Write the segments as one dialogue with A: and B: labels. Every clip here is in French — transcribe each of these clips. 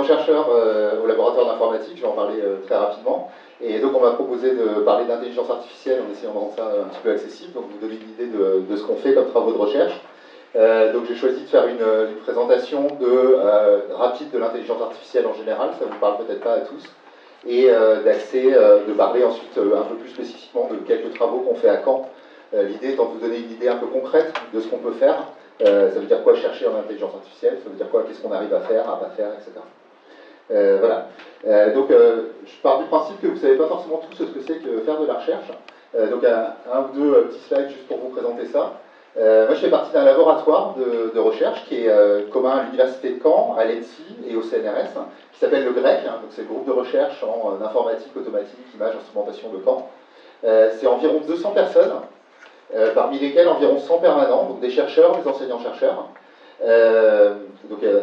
A: enseignant-chercheur au laboratoire d'informatique, je vais en parler très rapidement. Et donc on m'a proposé de parler d'intelligence artificielle en essayant de rendre ça un petit peu accessible, donc vous donner une idée de ce qu'on fait comme travaux de recherche. Donc j'ai choisi de faire une présentation rapide de l'intelligence artificielle en général, ça ne vous parle peut-être pas à tous, et de parler ensuite un peu plus spécifiquement de quelques travaux qu'on fait à Caen. L'idée étant de vous donner une idée un peu concrète de ce qu'on peut faire. Ça veut dire quoi chercher en intelligence artificielle, ça veut dire quoi, qu'est-ce qu'on arrive à faire, à pas faire, etc. Voilà. Je pars du principe que vous ne savez pas forcément tous ce que c'est que faire de la recherche. Donc un ou deux petits slides juste pour vous présenter ça. Moi je fais partie d'un laboratoire de recherche qui est commun à l'Université de Caen, à l'ENSI et au CNRS, qui s'appelle le GREC, donc c'est le groupe de recherche en informatique, automatique, image, instrumentation de Caen. C'est environ 200 personnes, parmi lesquels environ 100 permanents, donc des chercheurs, des enseignants-chercheurs,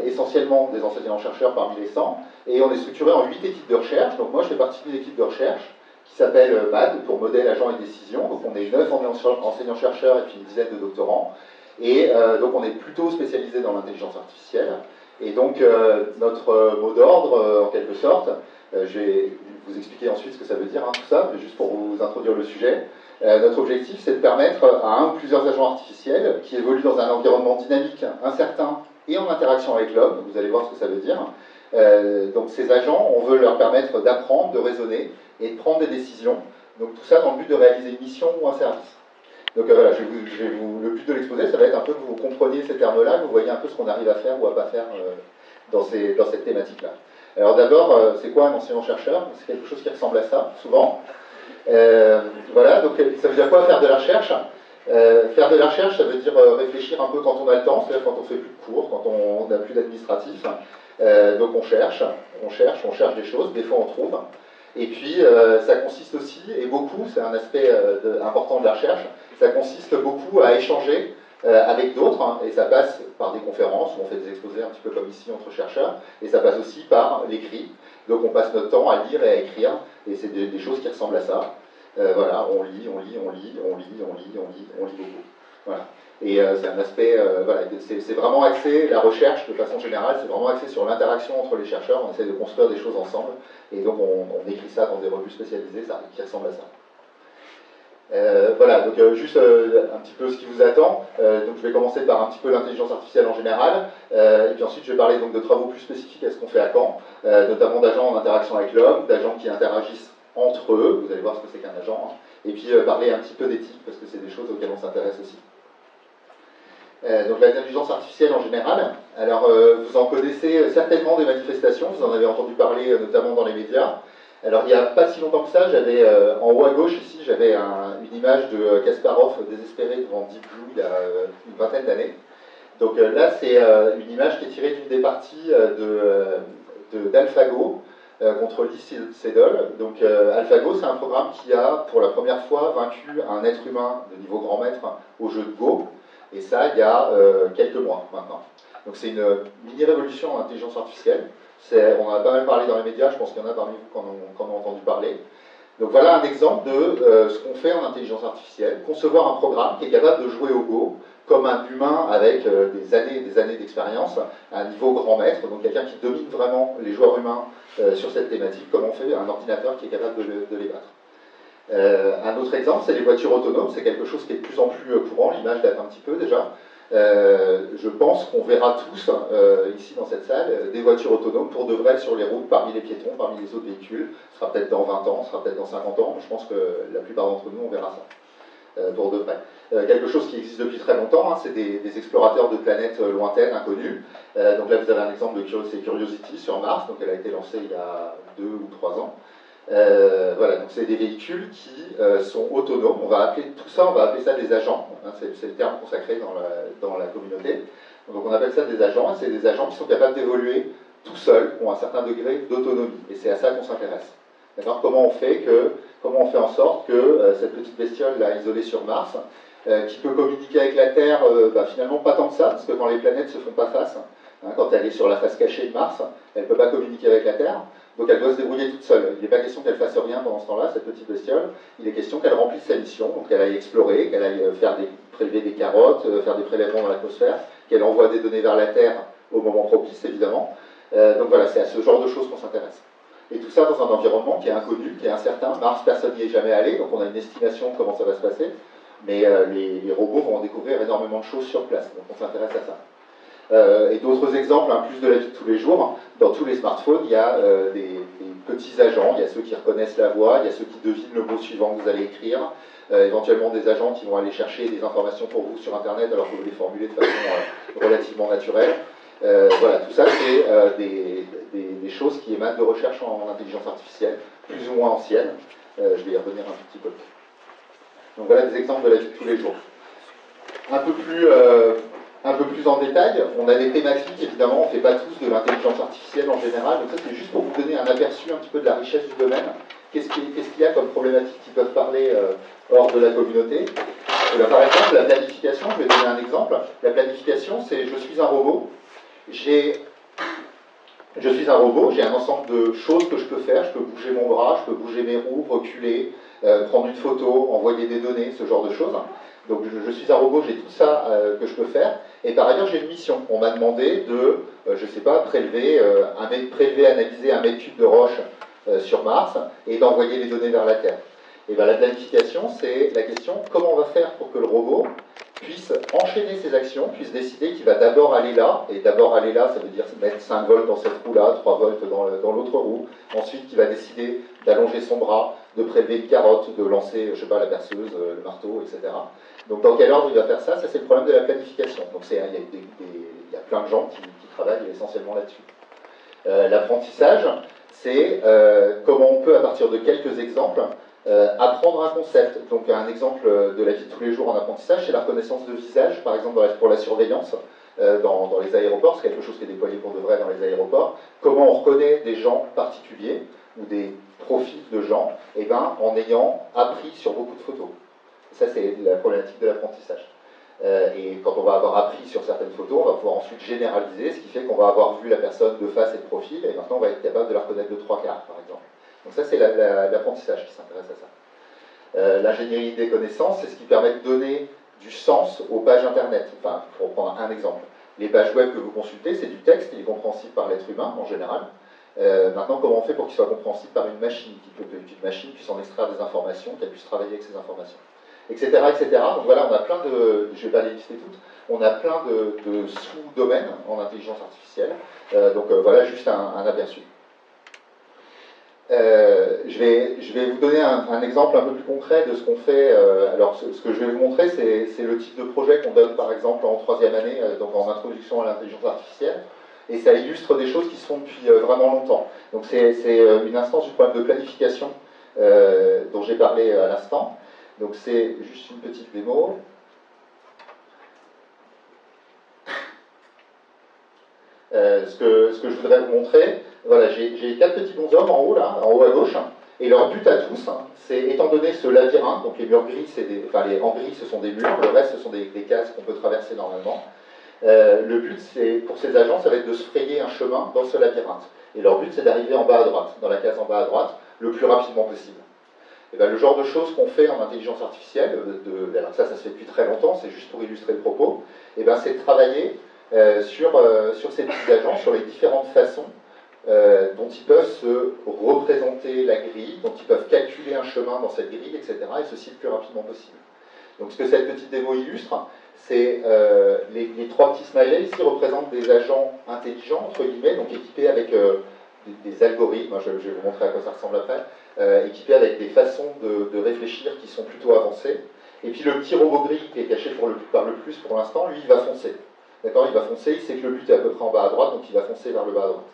A: essentiellement des enseignants-chercheurs parmi les 100, et on est structuré en 8 équipes de recherche. Donc moi je fais partie d'une équipe de recherche qui s'appelle MAD, pour modèle, agent et décision. Donc on est 9 enseignants-chercheurs et puis une dizaine de doctorants, et donc on est plutôt spécialisé dans l'intelligence artificielle. Et donc notre mot d'ordre, en quelque sorte, je vais vous expliquer ensuite ce que ça veut dire, tout ça, mais juste pour vous introduire le sujet. Notre objectif, c'est de permettre à un ou plusieurs agents artificiels qui évoluent dans un environnement dynamique, incertain et en interaction avec l'homme, vous allez voir ce que ça veut dire. Donc ces agents, on veut leur permettre d'apprendre, de raisonner et de prendre des décisions. Donc tout ça dans le but de réaliser une mission ou un service. Donc voilà, le but de l'exposé, ça va être un peu que vous compreniez ces termes-là, que vous voyez un peu ce qu'on arrive à faire ou à pas faire dans cette thématique-là. Alors d'abord, c'est quoi un enseignant-chercheur? C'est quelque chose qui ressemble à ça, souvent. Voilà, donc ça veut dire quoi faire de la recherche? Faire de la recherche, ça veut dire réfléchir un peu quand on a le temps, c'est-à-dire quand on fait plus de cours, quand on n'a plus d'administratif. Donc on cherche des choses, des fois on trouve. Et puis ça consiste aussi, et beaucoup, c'est un aspect important de la recherche, ça consiste beaucoup à échanger avec d'autres, et ça passe par des conférences où on fait des exposés un petit peu comme ici entre chercheurs, et ça passe aussi par l'écrit. Donc on passe notre temps à lire et à écrire, et c'est des choses qui ressemblent à ça. Voilà, on lit beaucoup. Voilà. Et c'est un aspect, voilà, c'est vraiment axé, la recherche de façon générale, c'est vraiment axé sur l'interaction entre les chercheurs, on essaie de construire des choses ensemble, et donc on écrit ça dans des revues spécialisées qui ressemblent à ça. Voilà, donc juste un petit peu ce qui vous attend. Donc je vais commencer par un petit peu l'intelligence artificielle en général, et puis ensuite je vais parler donc de travaux plus spécifiques à ce qu'on fait à Caen, notamment d'agents en interaction avec l'homme, d'agents qui interagissent entre eux, vous allez voir ce que c'est qu'un agent, et puis parler un petit peu d'éthique, parce que c'est des choses auxquelles on s'intéresse aussi. Donc l'intelligence artificielle en général, alors vous en connaissez certainement des manifestations, vous en avez entendu parler notamment dans les médias. Alors il n'y a pas si longtemps que ça, j'avais en haut à gauche ici, j'avais une image de Kasparov désespéré devant Deep Blue il y a une vingtaine d'années. Donc là c'est une image qui est tirée d'une des parties d'AlphaGo contre Lee Sedol. Donc AlphaGo c'est un programme qui a pour la première fois vaincu un être humain de niveau grand maître au jeu de Go, et ça il y a quelques mois maintenant. Donc c'est une mini-révolution en intelligence artificielle. On en a pas mal parlé dans les médias, je pense qu'il y en a parmi vous qui en ont entendu parler. Donc voilà un exemple de ce qu'on fait en intelligence artificielle, concevoir un programme qui est capable de jouer au Go comme un humain avec des années et des années d'expérience, à un niveau grand maître, donc quelqu'un qui domine vraiment les joueurs humains sur cette thématique, comme on fait un ordinateur qui est capable de les battre. Un autre exemple, c'est les voitures autonomes, c'est quelque chose qui est de plus en plus courant, l'image date un petit peu déjà. Je pense qu'on verra tous, ici dans cette salle, des voitures autonomes pour de vrai sur les routes, parmi les piétons, parmi les autres véhicules. Ce sera peut-être dans 20 ans, ce sera peut-être dans 50 ans, mais je pense que la plupart d'entre nous, on verra ça, pour de vrai. Quelque chose qui existe depuis très longtemps, c'est des explorateurs de planètes lointaines, inconnues. Donc là, vous avez un exemple de Curiosity sur Mars, donc elle a été lancée il y a 2 ou 3 ans. Voilà, donc c'est des véhicules qui sont autonomes. On va appeler tout ça, on va appeler ça des agents. C'est le terme consacré dans la communauté. Donc on appelle ça des agents, et c'est des agents qui sont capables d'évoluer tout seuls, ont un certain degré d'autonomie. Et c'est à ça qu'on s'intéresse. D'accord ? Comment on fait en sorte que cette petite bestiole là, isolée sur Mars, qui peut communiquer avec la Terre, finalement pas tant que ça, parce que quand les planètes se font pas face, quand elle est sur la face cachée de Mars, elle ne peut pas communiquer avec la Terre. Donc elle doit se débrouiller toute seule. Il n'est pas question qu'elle fasse rien pendant ce temps-là, cette petite bestiole. Il est question qu'elle remplisse sa mission, donc qu'elle aille explorer, qu'elle aille prélever des carottes, faire des prélèvements dans l'atmosphère, qu'elle envoie des données vers la Terre au moment propice, évidemment. Donc voilà, c'est à ce genre de choses qu'on s'intéresse. Et tout ça dans un environnement qui est inconnu, qui est incertain. Mars, personne n'y est jamais allé, donc on a une estimation de comment ça va se passer. Mais les robots vont en découvrir énormément de choses sur place, donc on s'intéresse à ça. Et d'autres exemples, hein, plus de la vie de tous les jours, dans tous les smartphones, il y a des petits agents, il y a ceux qui reconnaissent la voix, il y a ceux qui devinent le mot suivant que vous allez écrire, éventuellement des agents qui vont aller chercher des informations pour vous sur Internet alors que vous les formulez de façon relativement naturelle. Voilà, tout ça, c'est des choses qui émanent de recherches en intelligence artificielle, plus ou moins anciennes. Je vais y revenir un petit peu. Donc voilà des exemples de la vie de tous les jours. Un peu plus en détail, on a des thématiques, évidemment, on ne fait pas tous de l'intelligence artificielle en général, donc ça c'est juste pour vous donner un aperçu un petit peu de la richesse du domaine. Qu'est-ce qu'il y a comme problématiques qui peuvent parler hors de la communauté? Par exemple, la planification, je vais donner un exemple. La planification, c'est je suis un robot, j'ai un ensemble de choses que je peux faire, je peux bouger mon bras, je peux bouger mes roues, reculer, prendre une photo, envoyer des données, ce genre de choses. Donc je suis un robot, j'ai tout ça que je peux faire, et par ailleurs j'ai une mission. On m'a demandé de, je ne sais pas, prélever, analyser 1 mètre cube de roche sur Mars, et d'envoyer les données vers la Terre. Et bien la planification, c'est la question, comment on va faire pour que le robot puisse enchaîner ses actions, puisse décider qu'il va d'abord aller là, et d'abord aller là, ça veut dire mettre 5 volts dans cette roue-là, 3 volts dans l'autre roue, ensuite qu'il va décider d'allonger son bras, de prélever une carotte, de lancer, je ne sais pas, la perceuse, le marteau, etc. Donc dans quel ordre il va faire ça? Ça c'est le problème de la planification. Donc il y a plein de gens qui travaillent essentiellement là-dessus. L'apprentissage, c'est comment on peut, à partir de quelques exemples, apprendre un concept. Donc un exemple de la vie de tous les jours en apprentissage, c'est la reconnaissance de visage, par exemple pour la surveillance dans les aéroports, c'est quelque chose qui est déployé pour de vrai dans les aéroports. Comment on reconnaît des gens particuliers ou des profils de gens? Eh ben, en ayant appris sur beaucoup de photos. Ça, c'est la problématique de l'apprentissage. Et quand on va avoir appris sur certaines photos, on va pouvoir ensuite généraliser, ce qui fait qu'on va avoir vu la personne de face et de profil, et maintenant on va être capable de la reconnaître de 3 quarts, par exemple. Donc ça, c'est l'apprentissage qui s'intéresse à ça. L'ingénierie des connaissances, c'est ce qui permet de donner du sens aux pages Internet. Enfin, pour prendre un exemple, les pages web que vous consultez, c'est du texte, il est compréhensible par l'être humain, en général. Maintenant, comment on fait pour qu'il soit compréhensible par une machine, qu'une machine puisse en extraire des informations, qu'elle puisse travailler avec ces informations, etc., etc. Donc voilà, on a plein de, je ne vais pas les lister toutes, on a plein de sous-domaines en intelligence artificielle. Donc voilà, juste un aperçu. Je vais vous donner un exemple un peu plus concret de ce qu'on fait. Alors, ce que je vais vous montrer, c'est le type de projet qu'on donne, par exemple, en 3e année, donc en introduction à l'intelligence artificielle. Et ça illustre des choses qui se font depuis vraiment longtemps. Donc, c'est une instance du problème de planification dont j'ai parlé à l'instant. Donc, c'est juste une petite démo. Ce que je voudrais vous montrer, voilà, j'ai 4 petits bonshommes en haut, là, en haut à gauche, et leur but à tous, c'est, étant donné ce labyrinthe, donc les murs gris, en gris, ce sont des murs, le reste, ce sont des cases qu'on peut traverser normalement. Le but, c'est, pour ces agents, ça va être de se frayer un chemin dans ce labyrinthe. Et leur but, c'est d'arriver en bas à droite, dans la case en bas à droite, le plus rapidement possible. Et bien, le genre de choses qu'on fait en intelligence artificielle, alors ça se fait depuis très longtemps, c'est juste pour illustrer le propos, et ben, c'est de travailler sur ces petits agents, sur les différentes façons dont ils peuvent se représenter la grille, dont ils peuvent calculer un chemin dans cette grille, etc., et ceci le plus rapidement possible. Donc ce que cette petite démo illustre, c'est les 3 petits smileys ici représentent des agents intelligents, entre guillemets, donc équipés avec des algorithmes, je vais vous montrer à quoi ça ressemble après, équipés avec des façons de réfléchir qui sont plutôt avancées. Et puis le petit robot gris qui est caché par le plus pour l'instant, lui, il va foncer. D'accord, il va foncer, il sait que le but est à peu près en bas à droite, donc il va foncer vers le bas à droite.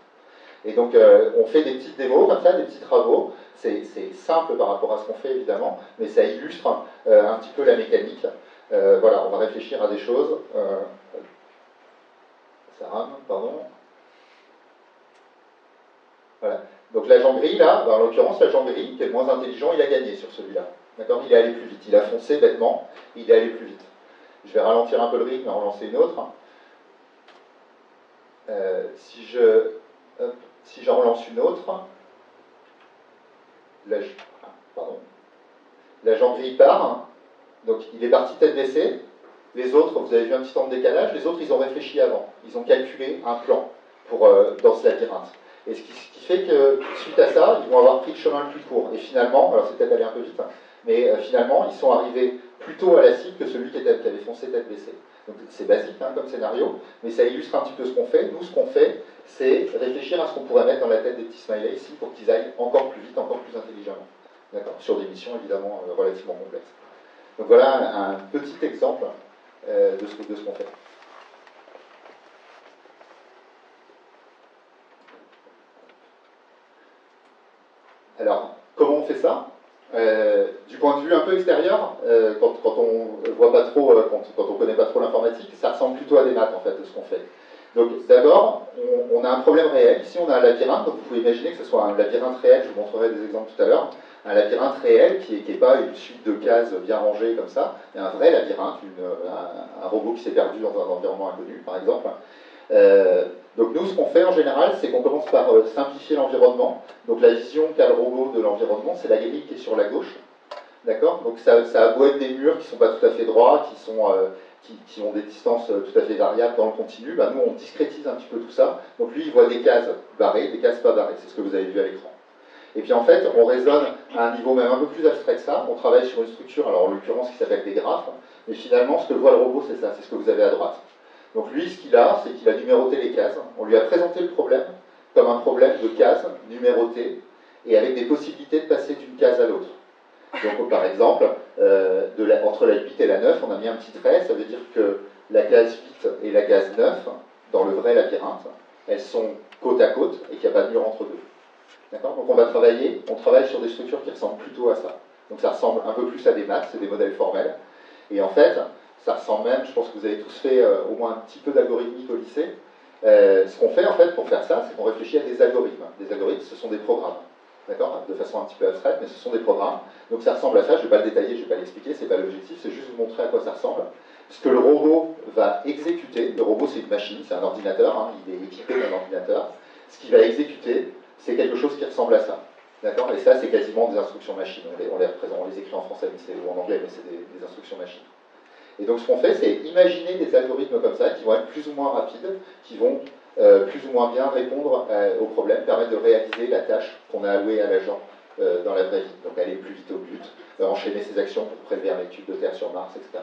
A: Et donc on fait des petites démos comme ça, des petits travaux. C'est simple par rapport à ce qu'on fait évidemment, mais ça illustre un petit peu la mécanique. Voilà, on va réfléchir à des choses. Ça rame, pardon. Voilà. Donc l'agent gris, là, en l'occurrence, l'agent gris, qui est le moins intelligent, il a gagné sur celui-là. D'accord, il est allé plus vite. Il a foncé bêtement, il est allé plus vite. Je vais ralentir un peu le rythme et en relancer une autre. Si j'en relance une autre, l'agent gris part, donc il est parti tête baissée. Les autres, vous avez vu un petit temps de décalage, les autres ils ont réfléchi avant, ils ont calculé un plan. dans ce labyrinthe. Et ce qui fait que, suite à ça, ils vont avoir pris le chemin le plus court. Et finalement, alors c'est peut-être allé un peu vite, mais finalement, ils sont arrivés plus tôt à la cible que celui qui avait foncé tête baissée. Donc c'est basique comme scénario, mais ça illustre un petit peu ce qu'on fait. Nous, ce qu'on fait, c'est réfléchir à ce qu'on pourrait mettre dans la tête des petits smileys ici pour qu'ils aillent encore plus vite, encore plus intelligemment. D'accord ? Sur des missions évidemment relativement complexes. Donc voilà un petit exemple de ce qu'on fait. Alors, comment on fait ça ? Du point de vue un peu extérieur, quand on voit pas trop, quand on connaît pas trop l'informatique, ça ressemble plutôt à des maths en fait de ce qu'on fait. Donc d'abord, on a un problème réel. Ici, on a un labyrinthe. Donc vous pouvez imaginer que ce soit un labyrinthe réel. Je vous montrerai des exemples tout à l'heure. Un labyrinthe réel qui n'est pas une suite de cases bien rangées comme ça, mais un vrai labyrinthe, un robot qui s'est perdu dans un environnement inconnu, par exemple. Donc nous, ce qu'on fait en général, c'est qu'on commence par simplifier l'environnement. Donc la vision qu'a le robot de l'environnement, c'est la grille qui est sur la gauche. D'accord ? Donc ça a beau être des murs qui ne sont pas tout à fait droits, qui ont des distances tout à fait variables dans le continu, bah nous on discrétise un petit peu tout ça. Donc lui il voit des cases barrées, des cases pas barrées, c'est ce que vous avez vu à l'écran. Et puis en fait, on raisonne à un niveau même un peu plus abstrait que ça, on travaille sur une structure, alors en l'occurrence qui s'appelle des graphes, mais finalement ce que voit le robot c'est ça, c'est ce que vous avez à droite. Donc lui, ce qu'il a, c'est qu'il a numéroté les cases. On lui a présenté le problème comme un problème de cases numérotées et avec des possibilités de passer d'une case à l'autre. Donc par exemple, entre la 8 et la 9, on a mis un petit trait, ça veut dire que la case 8 et la case 9, dans le vrai labyrinthe, elles sont côte à côte et qu'il n'y a pas de mur entre deux. D'accord ? Donc on travaille sur des structures qui ressemblent plutôt à ça. Donc ça ressemble un peu plus à des maths, c'est des modèles formels. Et en fait, ça ressemble même, je pense que vous avez tous fait au moins un petit peu d'algorithmique au lycée. Ce qu'on fait en fait pour faire ça, c'est qu'on réfléchit à des algorithmes. Des algorithmes, ce sont des programmes. D'accord ? De façon un petit peu abstraite, mais ce sont des programmes. Donc ça ressemble à ça, je ne vais pas le détailler, je ne vais pas l'expliquer, c'est pas l'objectif, c'est juste vous montrer à quoi ça ressemble. Ce que le robot va exécuter, le robot c'est une machine, c'est un ordinateur, il est équipé d'un ordinateur. Ce qu'il va exécuter, c'est quelque chose qui ressemble à ça. D'accord ? Et ça, c'est quasiment des instructions machines. On les écrit en français ou en anglais, mais c'est des instructions machines. Et donc ce qu'on fait, c'est imaginer des algorithmes comme ça, qui vont être plus ou moins rapides, qui vont plus ou moins bien répondre aux problèmes, permettre de réaliser la tâche qu'on a allouée à l'agent dans la vraie vie. Donc aller plus vite au but, enchaîner ses actions pour prélever un tube de terre sur Mars, etc.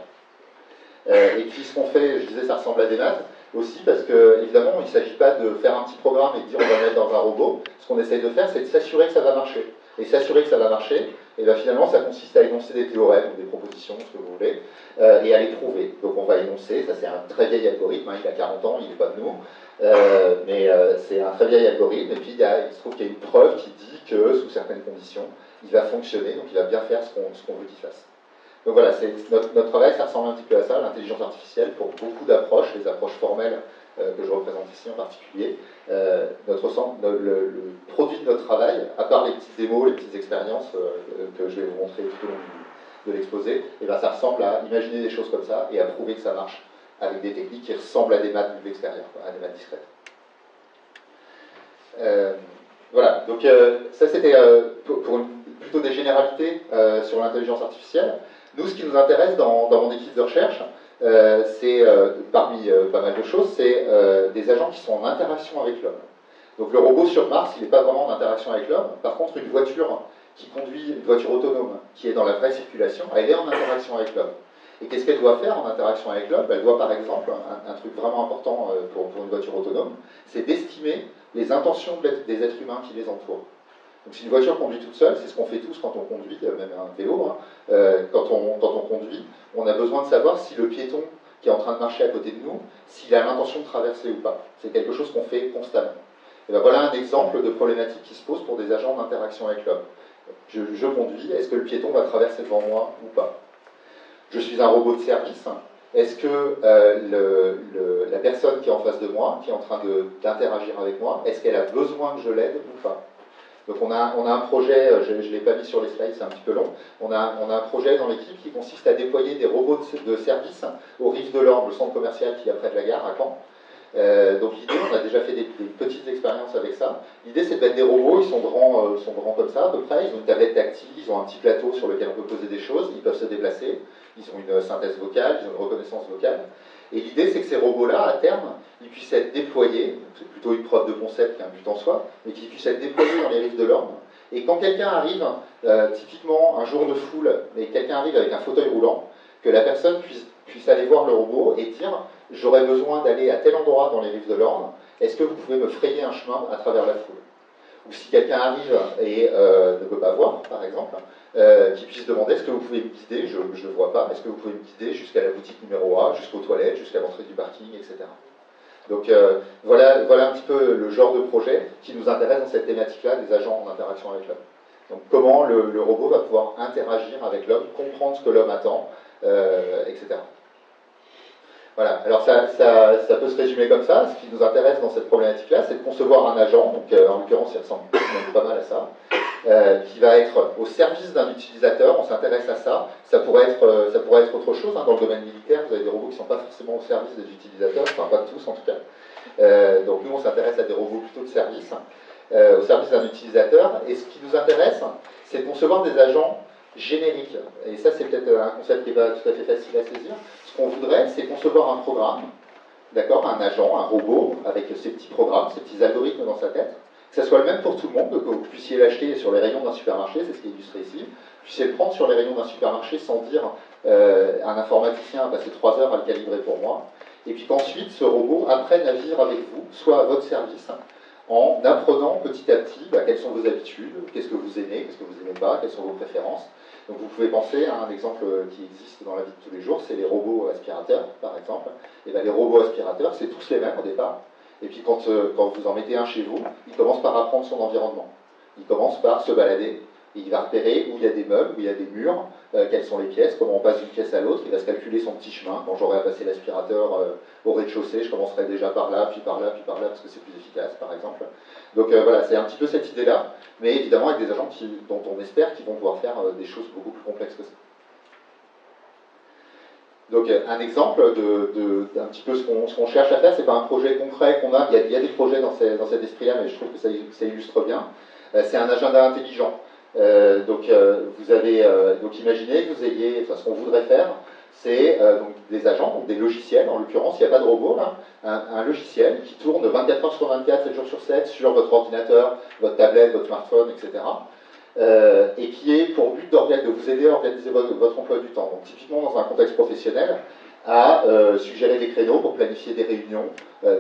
A: Et puis ce qu'on fait, je disais, ça ressemble à des maths, aussi parce que, évidemment, il ne s'agit pas de faire un petit programme et de dire on va le mettre dans un robot. Ce qu'on essaye de faire, c'est de s'assurer que ça va marcher. Et s'assurer que ça va marcher, et bien finalement, ça consiste à énoncer des théorèmes ou des propositions, ce que vous voulez, et à les prouver. Donc on va énoncer, ça c'est un très vieil algorithme, il a 40 ans, il n'est pas de nous, mais c'est un très vieil algorithme, et puis il se trouve qu'il y a une preuve qui dit que, sous certaines conditions, il va fonctionner, donc il va bien faire ce qu'on veut qu'il fasse. Donc voilà, notre travail, ça ressemble un petit peu à ça, l'intelligence artificielle, pour beaucoup d'approches, les approches formelles que je représente ici en particulier. Le produit de notre travail, à part les petites démos, les petites expériences que je vais vous montrer tout au long de l'exposé, et ben ça ressemble à imaginer des choses comme ça et à prouver que ça marche avec des techniques qui ressemblent à des maths de l'extérieur, à des maths discrètes. Voilà, donc ça c'était plutôt des généralités sur l'intelligence artificielle. Nous, ce qui nous intéresse dans mon équipe de recherche, c'est, parmi pas mal de choses, c'est des agents qui sont en interaction avec l'homme. Donc le robot sur Mars, il n'est pas vraiment en interaction avec l'homme. Par contre, une voiture qui conduit, une voiture autonome, qui est dans la vraie circulation, elle est en interaction avec l'homme. Et qu'est-ce qu'elle doit faire en interaction avec l'homme ? Elle doit, par exemple, un truc vraiment important pour une voiture autonome, c'est d'estimer les intentions des êtres humains qui les entourent. Donc si une voiture conduit toute seule, c'est ce qu'on fait tous quand on conduit, même un vélo, quand on conduit, on a besoin de savoir si le piéton qui est en train de marcher à côté de nous, s'il a l'intention de traverser ou pas. C'est quelque chose qu'on fait constamment. Et ben voilà un exemple de problématique qui se pose pour des agents d'interaction avec l'homme. Je conduis, est-ce que le piéton va traverser devant moi ou pas ? Je suis un robot de service, est-ce que la personne qui est en face de moi, qui est en train d'interagir avec moi, est-ce qu'elle a besoin que je l'aide ou pas ? Donc on a un projet, je ne l'ai pas mis sur les slides, c'est un petit peu long, on a un projet dans l'équipe qui consiste à déployer des robots de service au Rive de l'Orbe, le centre commercial qui est près de la gare à Caen. Donc l'idée, on a déjà fait des petites expériences avec ça. L'idée c'est de mettre des robots, ils sont grands comme ça à peu près, ils ont une tablette tactile, ils ont un petit plateau sur lequel on peut poser des choses, ils peuvent se déplacer, ils ont une synthèse vocale, ils ont une reconnaissance vocale. Et l'idée, c'est que ces robots-là, à terme, ils puissent être déployés, c'est plutôt une preuve de concept qu'un but en soi, mais qu'ils puissent être déployés dans les rives de l'Orne. Et quand quelqu'un arrive, typiquement un jour de foule, et quelqu'un arrive avec un fauteuil roulant, que la personne puisse aller voir le robot et dire « J'aurais besoin d'aller à tel endroit dans les rives de l'Orne, est-ce que vous pouvez me frayer un chemin à travers la foule ?» Ou si quelqu'un arrive et ne peut pas voir, par exemple, qui puisse demander est-ce que vous pouvez me guider, je ne le vois pas, est-ce que vous pouvez me guider jusqu'à la boutique numéro A, jusqu'aux toilettes, jusqu'à l'entrée du parking, etc. Donc voilà un petit peu le genre de projet qui nous intéresse dans cette thématique-là, des agents en interaction avec l'homme. Donc comment le robot va pouvoir interagir avec l'homme, comprendre ce que l'homme attend, etc. Voilà, alors ça peut se résumer comme ça. Ce qui nous intéresse dans cette problématique-là, c'est de concevoir un agent, donc en l'occurrence il ressemble même pas mal à ça, qui va être au service d'un utilisateur. On s'intéresse à ça. Ça pourrait être autre chose. Hein. Dans le domaine militaire, vous avez des robots qui ne sont pas forcément au service des utilisateurs, enfin pas tous en tout cas. Donc nous on s'intéresse à des robots plutôt de service, au service d'un utilisateur. Et ce qui nous intéresse, c'est de concevoir des agents génériques. Et ça c'est peut-être un concept qui n'est pas tout à fait facile à saisir. Ce qu'on voudrait, c'est concevoir un programme, d'accord, un agent, un robot, avec ces petits programmes, ces petits algorithmes dans sa tête, que ce soit le même pour tout le monde, que vous puissiez l'acheter sur les rayons d'un supermarché, c'est ce qui est illustré ici, que vous puissiez le prendre sur les rayons d'un supermarché sans dire un informaticien a passé 3 heures à le calibrer pour moi, et puis qu'ensuite ce robot apprenne à vivre avec vous, soit à votre service, en apprenant petit à petit quelles sont vos habitudes, qu'est-ce que vous aimez, qu'est-ce que vous n'aimez pas, quelles sont vos préférences. Donc vous pouvez penser à un exemple qui existe dans la vie de tous les jours, c'est les robots aspirateurs, par exemple. Et bien, les robots aspirateurs, c'est tous les mêmes au départ. Et puis quand vous en mettez un chez vous, il commence par apprendre son environnement. Il commence par se balader, et il va repérer où il y a des meubles, où il y a des murs, quelles sont les pièces, comment on passe d'une pièce à l'autre, il va se calculer son petit chemin. Quand j'aurai à passer l'aspirateur au rez-de-chaussée, je commencerai déjà par là, puis par là, puis par là, parce que c'est plus efficace, par exemple. Donc voilà, c'est un petit peu cette idée-là, mais évidemment avec des agents dont on espère qu'ils vont pouvoir faire des choses beaucoup plus complexes que ça. Donc un exemple d'un petit peu ce qu'on cherche à faire, c'est pas un projet concret qu'on a, il y a des projets dans cet esprit-là, mais je trouve que ça illustre bien. C'est un agenda intelligent. Donc imaginez que vous ayez, ce qu'on voudrait faire, c'est donc des agents, donc des logiciels, en l'occurrence, il n'y a pas de robot là, un logiciel qui tourne 24 heures sur 24, 7 jours sur 7, sur votre ordinateur, votre tablette, votre smartphone, etc. Et qui est pour but de vous aider à organiser votre emploi du temps. Donc typiquement dans un contexte professionnel, à suggérer des créneaux pour planifier des réunions,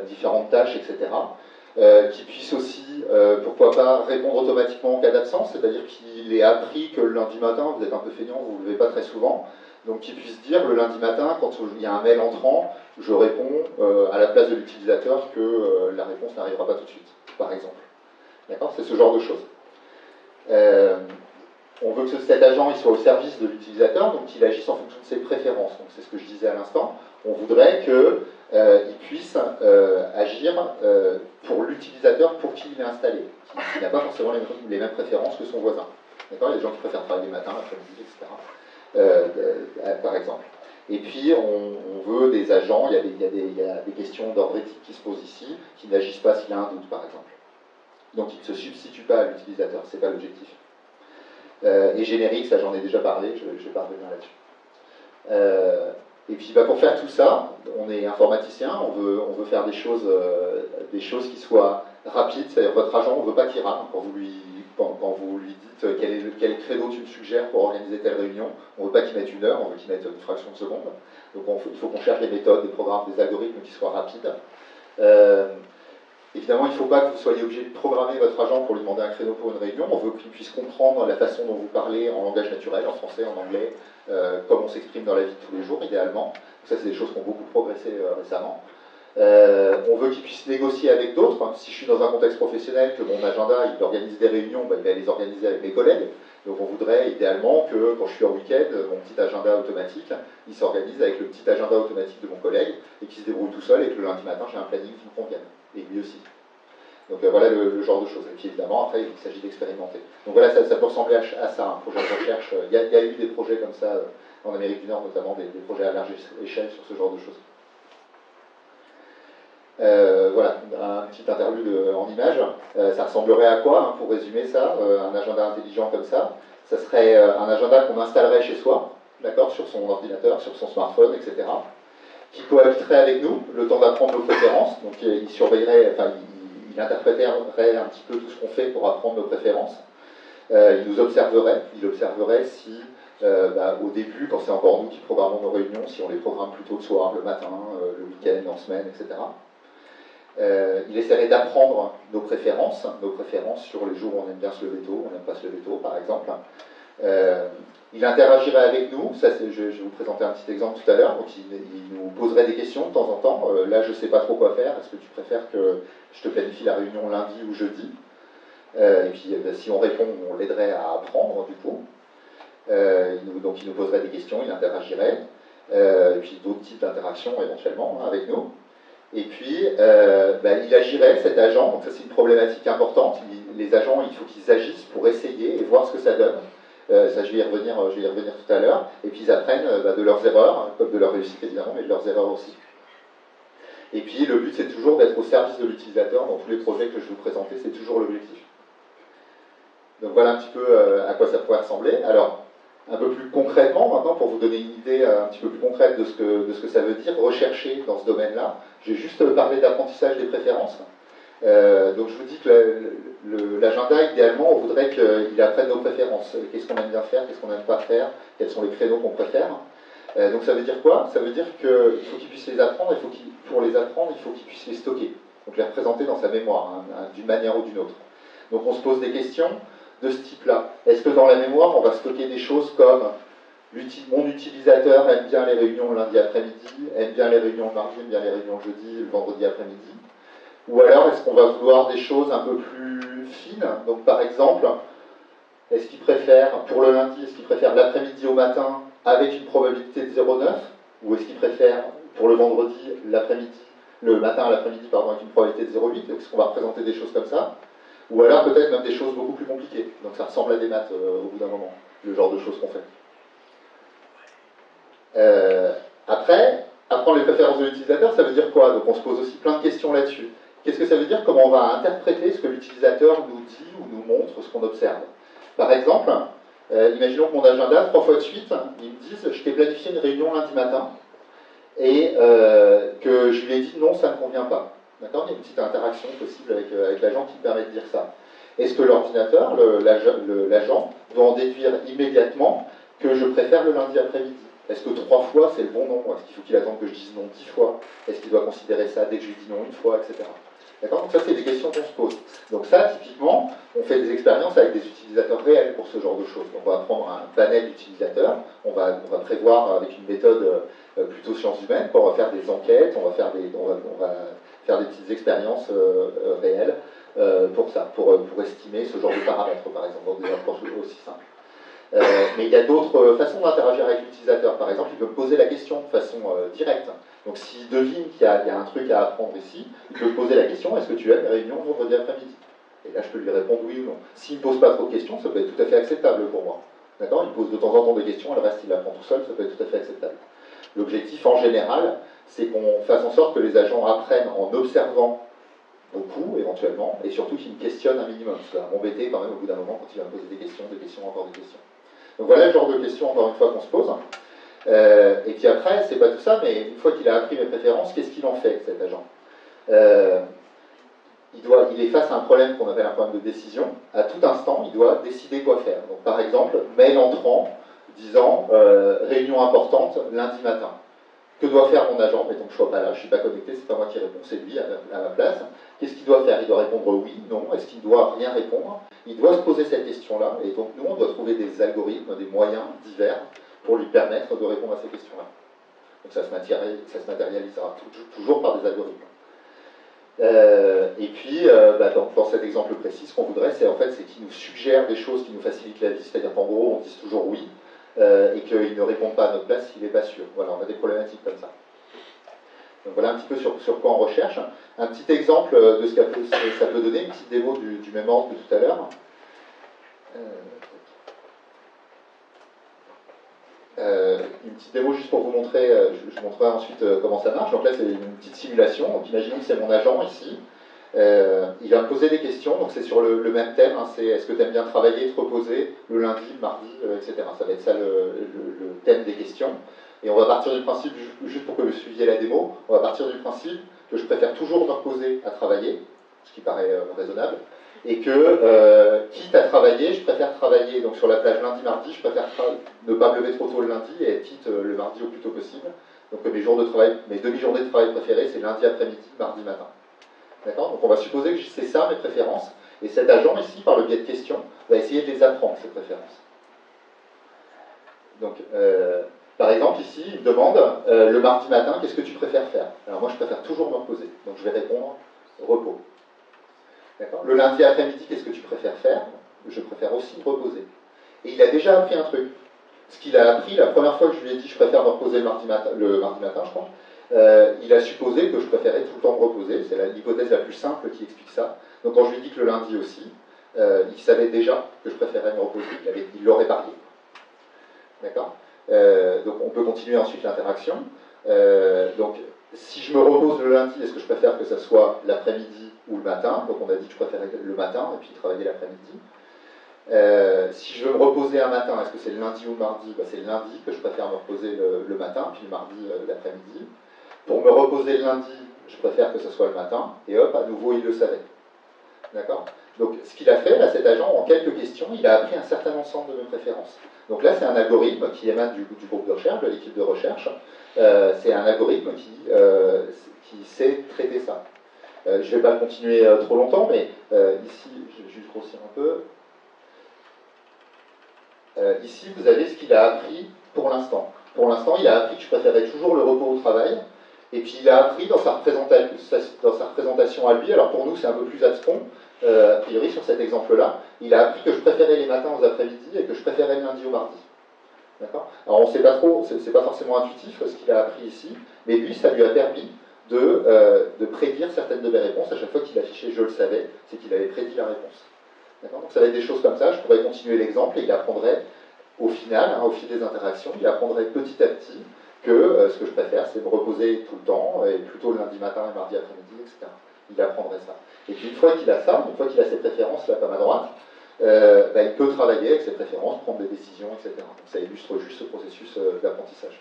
A: différentes tâches, etc. Qui puisse aussi, pourquoi pas, répondre automatiquement en cas d'absence, c'est-à-dire qu'il ait appris que le lundi matin, vous êtes un peu feignant, vous ne vous levez pas très souvent, donc qu'il puisse dire le lundi matin, quand il y a un mail entrant, je réponds à la place de l'utilisateur que la réponse n'arrivera pas tout de suite, par exemple. D'accord? C'est ce genre de choses. On veut que cet agent il soit au service de l'utilisateur, donc qu'il agisse en fonction de ses préférences. Donc c'est ce que je disais à l'instant. On voudrait qu'il puisse agir pour l'utilisateur pour qui il est installé, qui n'a pas forcément les mêmes préférences que son voisin. D'accord? Il y a des gens qui préfèrent travailler le matin, l'après-midi, etc. Par exemple. Et puis on veut des agents, il y a des questions d'ordre éthique qui se posent ici, qui n'agissent pas s'il y a un doute, par exemple. Donc il ne se substitue pas à l'utilisateur, c'est pas l'objectif. Et générique, ça j'en ai déjà parlé, je vais pas revenir là-dessus. Et puis pour faire tout ça, on est informaticien, on veut faire des choses qui soient rapides, c'est-à-dire votre agent, on ne veut pas qu'il rame quand vous lui dites quel créneau tu me suggères pour organiser telle réunion, on ne veut pas qu'il mette 1 heure, on veut qu'il mette une fraction de seconde. Donc il faut qu'on cherche des méthodes, des programmes, des algorithmes qui soient rapides. Évidemment, il ne faut pas que vous soyez obligé de programmer votre agent pour lui demander un créneau pour une réunion. On veut qu'il puisse comprendre la façon dont vous parlez en langage naturel, en français, en anglais, comme on s'exprime dans la vie de tous les jours, idéalement. Ça, c'est des choses qui ont beaucoup progressé récemment. On veut qu'il puisse négocier avec d'autres. Si je suis dans un contexte professionnel, que mon agenda, il organise des réunions, il va les organiser avec mes collègues. Donc on voudrait idéalement que, quand je suis en week-end, mon petit agenda automatique, il s'organise avec le petit agenda automatique de mon collègue, et qu'il se débrouille tout seul, et que le lundi matin, j'ai un planning qui me convienne. Et lui aussi. Donc voilà le genre de choses. Et puis évidemment, après, il s'agit d'expérimenter. Donc voilà, ça peut ressembler à ça, un projet de recherche. Il y a eu des projets comme ça en Amérique du Nord, notamment des projets à large échelle sur ce genre de choses. Voilà, un petit interlude en images. Ça ressemblerait à quoi, pour résumer ça, un agenda intelligent comme ça? Ça serait un agenda qu'on installerait chez soi, d'accord, sur son ordinateur, sur son smartphone, etc. qui cohabiterait avec nous le temps d'apprendre nos préférences. Donc il surveillerait, enfin il interpréterait un petit peu tout ce qu'on fait pour apprendre nos préférences. Il nous observerait, si au début, quand c'est encore nous qui programmons nos réunions, si on les programme plutôt le soir, le matin, le week-end, en semaine, etc. Il essaierait d'apprendre nos préférences sur les jours où on aime bien se lever tôt, on n'aime pas se lever tôt, par exemple. Il interagirait avec nous, ça, je vais vous présenter un petit exemple tout à l'heure, donc il nous poserait des questions de temps en temps. Là, je ne sais pas trop quoi faire, est-ce que tu préfères que je te planifie la réunion lundi ou jeudi? Et puis, si on répond, on l'aiderait à apprendre, du coup. Donc, il nous poserait des questions, il interagirait, et puis d'autres types d'interactions éventuellement avec nous. Et puis, il agirait, cet agent, donc ça c'est une problématique importante. Les agents, il faut qu'ils agissent pour essayer et voir ce que ça donne. Ça, je vais y revenir tout à l'heure. Et puis, ils apprennent de leurs erreurs, hein, comme de leurs réussites évidemment, mais de leurs erreurs aussi. Et puis, le but, c'est toujours d'être au service de l'utilisateur. Dans tous les projets que je vais vous présenter, c'est toujours l'objectif. Donc, voilà un petit peu à quoi ça pourrait ressembler. Alors, un peu plus concrètement, maintenant, pour vous donner une idée un petit peu plus concrète de ce que ça veut dire, rechercher dans ce domaine-là, j'ai juste parlé d'apprentissage des préférences. Donc je vous dis que l'agenda, idéalement, on voudrait qu'il apprenne nos préférences. Qu'est-ce qu'on aime bien faire, qu'est-ce qu'on n'aime pas faire, quels sont les créneaux qu'on préfère. Donc ça veut dire quoi? Ça veut dire qu'il faut qu'il puisse les apprendre, pour les apprendre, il faut qu'il puisse les stocker. Donc les représenter dans sa mémoire, hein, d'une manière ou d'une autre. Donc on se pose des questions de ce type-là. Est-ce que dans la mémoire, on va stocker des choses comme mon utilisateur aime bien les réunions lundi après-midi, aime bien les réunions le mardi, aime bien les réunions le jeudi, le vendredi après-midi? Ou alors, est-ce qu'on va vouloir des choses un peu plus fines? Donc, par exemple, est-ce qu'il préfère, pour le lundi, est-ce qu'il préfère l'après-midi au matin avec une probabilité de 0,9? Ou est-ce qu'il préfère, pour le vendredi, le matin à l'après-midi, avec une probabilité de 0,8? Est-ce qu'on va représenter des choses comme ça? Ou alors, peut-être même des choses beaucoup plus compliquées. Donc, ça ressemble à des maths au bout d'un moment, le genre de choses qu'on fait. Après, apprendre les préférences de l'utilisateur, ça veut dire quoi? Donc, on se pose aussi plein de questions là-dessus. Qu'est-ce que ça veut dire? Comment on va interpréter ce que l'utilisateur nous dit ou nous montre, ce qu'on observe? Par exemple, imaginons que mon agenda, 3 fois de suite, ils me disent je t'ai planifié une réunion lundi matin et que je lui ai dit non, ça ne convient pas. D'accord? Il y a une petite interaction possible avec l'agent qui me permet de dire ça. Est-ce que l'ordinateur, l'agent, doit en déduire immédiatement que je préfère le lundi après-midi? Est-ce que 3 fois c'est le bon nombre? Est-ce qu'il faut qu'il attende que je dise non 10 fois? Est-ce qu'il doit considérer ça dès que je lui dis non une fois, etc. D'accord? Donc ça, c'est des questions qu'on se pose. Donc ça, typiquement, on fait des expériences avec des utilisateurs réels pour ce genre de choses. Donc on va prendre un panel d'utilisateurs, on va prévoir avec une méthode plutôt sciences humaines, on va faire des enquêtes, on va faire des petites expériences réelles pour ça, pour estimer ce genre de paramètres, par exemple, dans des approches aussi simples. Mais il y a d'autres façons d'interagir avec l'utilisateur. Par exemple, il peut me poser la question de façon directe. Donc s'il devine qu'il y a un truc à apprendre ici, il peut me poser la question, est-ce que tu aimes les réunions vendredi après-midi? Et là, je peux lui répondre oui ou non. S'il ne pose pas trop de questions, ça peut être tout à fait acceptable pour moi. D'accord? Il pose de temps en temps des questions, le reste, il apprend tout seul, ça peut être tout à fait acceptable. L'objectif, en général, c'est qu'on fasse en sorte que les agents apprennent en observant beaucoup, éventuellement, et surtout qu'ils me questionnent un minimum. Ça va m'embêter quand même au bout d'un moment quand il va me poser des questions, encore des questions. Donc voilà le genre de questions, encore une fois, qu'on se pose. Et puis après, c'est pas tout ça, mais une fois qu'il a appris mes préférences, qu'est-ce qu'il en fait, cet agent? Il est face à un problème qu'on appelle un problème de décision. À tout instant, il doit décider quoi faire. Donc par exemple, mail entrant disant réunion importante lundi matin. Que doit faire mon agent? Mettons que je ne sois pas là, je ne suis pas connecté, c'est pas moi qui réponds, c'est lui à ma place. Qu'est-ce qu'il doit faire? Il doit répondre oui, non. Est-ce qu'il doit rien répondre? Il doit se poser cette question-là, et donc nous, on doit trouver des algorithmes, des moyens divers pour lui permettre de répondre à ces questions-là. Donc ça se matérialisera toujours par des algorithmes. Et puis, dans cet exemple précis, ce qu'on voudrait, c'est qu'il nous suggère des choses qui nous facilitent la vie, c'est-à-dire qu'en gros, on dise toujours oui, et qu'il ne répond pas à notre place s'il n'est pas sûr. Voilà, on a des problématiques comme ça. Donc voilà un petit peu sur quoi on recherche. Un petit exemple de ce que ça peut donner, une petite démo du même ordre que tout à l'heure. Une petite démo juste pour vous montrer, je montrerai ensuite comment ça marche. Donc là c'est une petite simulation, donc imaginons que c'est mon agent ici. Il va me poser des questions, donc c'est sur le même thème, hein, c'est est-ce que tu aimes bien travailler, te reposer, le lundi, le mardi, etc. Ça va être ça le thème des questions. Et on va partir du principe, juste pour que vous suiviez la démo, on va partir du principe que je préfère toujours me reposer à travailler, ce qui paraît raisonnable, et que, quitte à travailler, je préfère travailler donc sur la plage lundi-mardi, je préfère ne pas me lever trop tôt le lundi et être quitte le mardi au plus tôt possible. Donc mes jours de travail, mes demi-journées de travail préférées, c'est lundi après-midi, mardi matin. D'accord? Donc on va supposer que c'est ça mes préférences, et cet agent ici, par le biais de questions, va essayer de les apprendre, ces préférences. Donc, par exemple, ici, il me demande, le mardi matin, qu'est-ce que tu préfères faire? Alors moi, je préfère toujours me reposer, donc je vais répondre repos. Le lundi après-midi, qu'est-ce que tu préfères faire? Je préfère aussi me reposer. Et il a déjà appris un truc. Ce qu'il a appris, la première fois que je lui ai dit je préfère me reposer le mardi matin, je crois, il a supposé que je préférais tout le temps me reposer. C'est l'hypothèse la plus simple qui explique ça. Donc quand je lui ai dit que le lundi aussi, il savait déjà que je préférais me reposer. Il l'aurait parié. D'accord? Donc on peut continuer ensuite l'interaction. Donc si je me repose le lundi, est-ce que je préfère que ça soit l'après-midi ou le matin? Donc on a dit que je préférais le matin et puis travailler l'après-midi. Si je veux me reposer un matin, est-ce que c'est le lundi ou le mardi? C'est le lundi que je préfère me reposer le matin, puis le mardi l'après-midi. Pour me reposer le lundi, je préfère que ce soit le matin, et hop, à nouveau, il le savait. D'accord? Donc, ce qu'il a fait, là, cet agent, en quelques questions, il a appris un certain ensemble de mes préférences. Donc là, c'est un algorithme qui émane du groupe de recherche, de l'équipe de recherche. C'est un algorithme qui sait traiter ça. Je ne vais pas continuer trop longtemps, mais ici, je vais juste grossir un peu. Ici, vous avez ce qu'il a appris pour l'instant. Pour l'instant, il a appris que je préférais toujours le repos au travail. Et puis, il a appris dans sa représentation à lui, alors pour nous, c'est un peu plus abscon, a priori, sur cet exemple-là, il a appris que je préférais les matins aux après-midi et que je préférais le lundi au mardi. D'accord? Alors, on ne sait pas trop, c'est pas forcément intuitif ce qu'il a appris ici, mais lui, ça lui a permis de prédire certaines de mes réponses. À chaque fois qu'il affichait je le savais, c'est qu'il avait prédit la réponse. Donc ça va être des choses comme ça, je pourrais continuer l'exemple et il apprendrait au final, au fil des interactions, il apprendrait petit à petit que ce que je préfère c'est me reposer tout le temps, et plutôt le lundi matin et mardi après-midi, etc. Il apprendrait ça. Et puis une fois qu'il a ça, une fois qu'il a ses préférences là comme à droite, il peut travailler avec ses préférences, prendre des décisions, etc. Donc ça illustre juste ce processus d'apprentissage.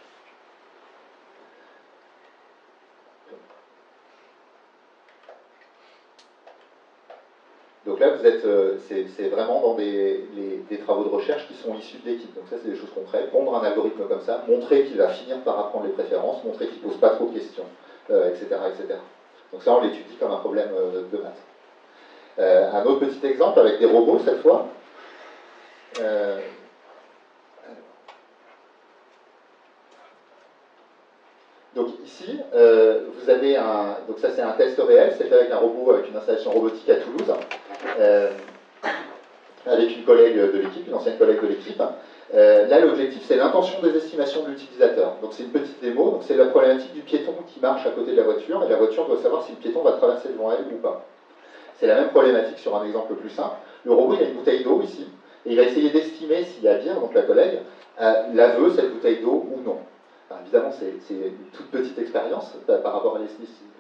A: Donc là, vous êtes, c'est vraiment dans des travaux de recherche qui sont issus de l'équipe. Donc ça, c'est des choses concrètes. Pondre un algorithme comme ça, montrer qu'il va finir par apprendre les préférences, montrer qu'il ne pose pas trop de questions, etc., etc. Donc ça, on l'étudie comme un problème de maths. Un autre petit exemple avec des robots, cette fois. Donc ici, vous avez un... Donc ça, c'est un test réel, c'est fait avec un robot, avec une installation robotique à Toulouse. Avec une collègue de l'équipe, une ancienne collègue de l'équipe. Là, l'objectif, c'est l'intention des estimations de l'utilisateur. Donc, c'est une petite démo. Donc, c'est la problématique du piéton qui marche à côté de la voiture, et la voiture doit savoir si le piéton va traverser devant elle ou pas. C'est la même problématique sur un exemple plus simple. Le robot, il a une bouteille d'eau ici, et il va essayer d'estimer si Abir, donc la collègue, la veut, cette bouteille d'eau, ou non. Alors, évidemment, c'est une toute petite expérience par rapport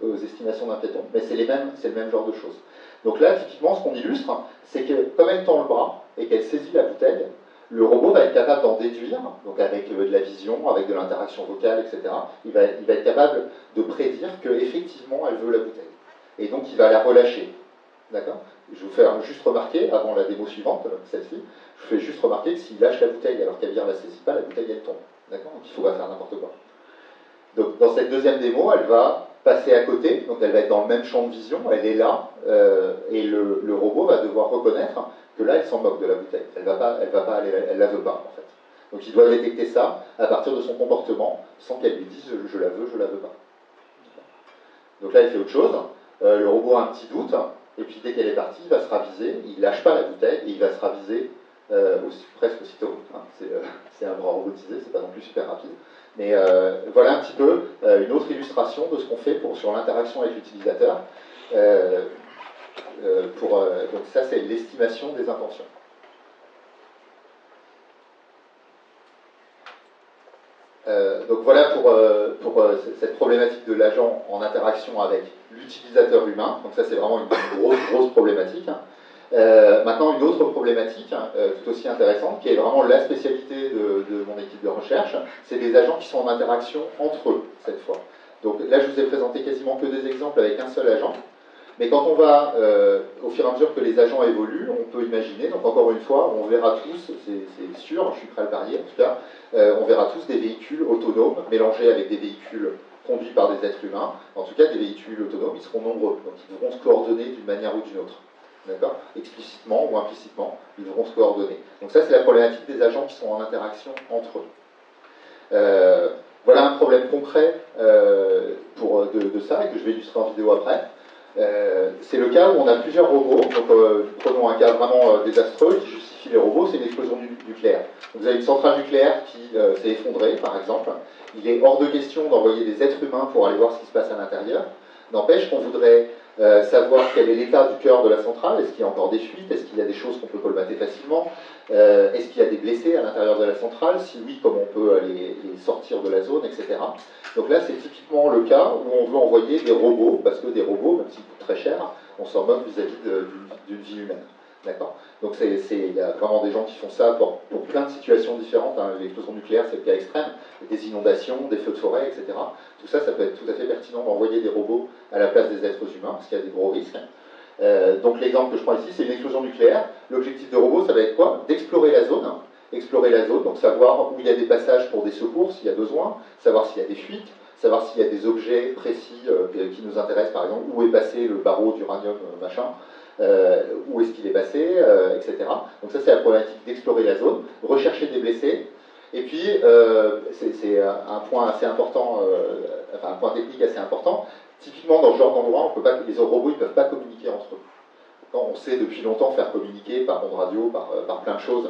A: aux estimations d'un piéton, mais c'est le même genre de choses. Donc là, typiquement, ce qu'on illustre, c'est que comme elle tend le bras et qu'elle saisit la bouteille, le robot va être capable d'en déduire, donc avec de la vision, avec de l'interaction vocale, etc. Il va être capable de prédire qu'effectivement, elle veut la bouteille. Et donc, il va la relâcher. D'accord? Je vous fais juste remarquer, avant la démo suivante, celle-ci, je vous fais juste remarquer que s'il lâche la bouteille alors qu'Abir ne la saisit pas, la bouteille, elle tombe. D'accord? Donc, il ne faut pas faire n'importe quoi. Donc, dans cette deuxième démo, elle va passer à côté, donc elle va être dans le même champ de vision, elle est là, et le robot va devoir reconnaître que là, elle s'en moque de la bouteille. Elle va pas aller, elle la veut pas, en fait. Donc il doit détecter ça à partir de son comportement, sans qu'elle lui dise je la veux pas. Donc là, il fait autre chose. Le robot a un petit doute, et puis dès qu'elle est partie, il va se raviser, il lâche pas la bouteille, et il va se raviser presque aussitôt. Hein. C'est un bras robotisé, c'est pas non plus super rapide. Mais voilà un petit peu une autre illustration de ce qu'on fait sur l'interaction avec l'utilisateur. Donc ça, c'est l'estimation des intentions. Donc voilà pour cette problématique de l'agent en interaction avec l'utilisateur humain. Donc ça, c'est vraiment une grosse problématique. Hein. Maintenant, une autre problématique, tout aussi intéressante, qui est vraiment la spécialité de mon équipe de recherche, c'est des agents qui sont en interaction entre eux, cette fois. Donc là, je vous ai présenté quasiment que des exemples avec un seul agent. Mais quand on va, au fur et à mesure que les agents évoluent, on peut imaginer, donc encore une fois, on verra tous, c'est sûr, je suis prêt à le parier en tout cas, on verra tous des véhicules autonomes mélangés avec des véhicules conduits par des êtres humains. En tout cas, des véhicules autonomes, ils seront nombreux, donc ils devront se coordonner d'une manière ou d'une autre. D'accord? Explicitement ou implicitement, ils devront se coordonner. Donc ça, c'est la problématique des agents qui sont en interaction entre eux. Voilà un problème concret de ça, et que je vais illustrer en vidéo après. C'est le cas où on a plusieurs robots. Donc, prenons un cas vraiment désastreux qui justifie les robots, c'est une explosion nucléaire. Donc, vous avez une centrale nucléaire qui s'est effondrée, par exemple. Il est hors de question d'envoyer des êtres humains pour aller voir ce qui se passe à l'intérieur. N'empêche qu'on voudrait savoir quel est l'état du cœur de la centrale. Est-ce qu'il y a encore des fuites? Est-ce qu'il y a des choses qu'on peut colmater facilement? Est-ce qu'il y a des blessés à l'intérieur de la centrale? Si oui, comment on peut les sortir de la zone, etc. Donc là, c'est typiquement le cas où on veut envoyer des robots, parce que des robots, même s'ils coûtent très cher, on s'en moque vis-à-vis d'une vie humaine. D'accord? Donc il y a vraiment des gens qui font ça pour plein de situations différentes. Hein. L'explosion nucléaire, c'est le cas extrême. Des inondations, des feux de forêt, etc. Tout ça, ça peut être tout à fait pertinent d'envoyer des robots à la place des êtres humains, parce qu'il y a des gros risques. Donc l'exemple que je prends ici, c'est une explosion nucléaire. L'objectif de robot, ça va être quoi? D'explorer la zone. Explorer la zone, donc savoir où il y a des passages pour des secours s'il y a besoin, savoir s'il y a des fuites, savoir s'il y a des objets précis qui nous intéressent, par exemple, où est passé le barreau d'uranium, machin, où est-ce qu'il est passé, etc. Donc ça, c'est la problématique d'explorer la zone, rechercher des blessés. Et puis, c'est un point assez important, enfin un point technique assez important. Typiquement, dans ce genre d'endroit, les robots ne peuvent pas communiquer entre eux. On sait depuis longtemps faire communiquer par ondes radio, par plein de choses,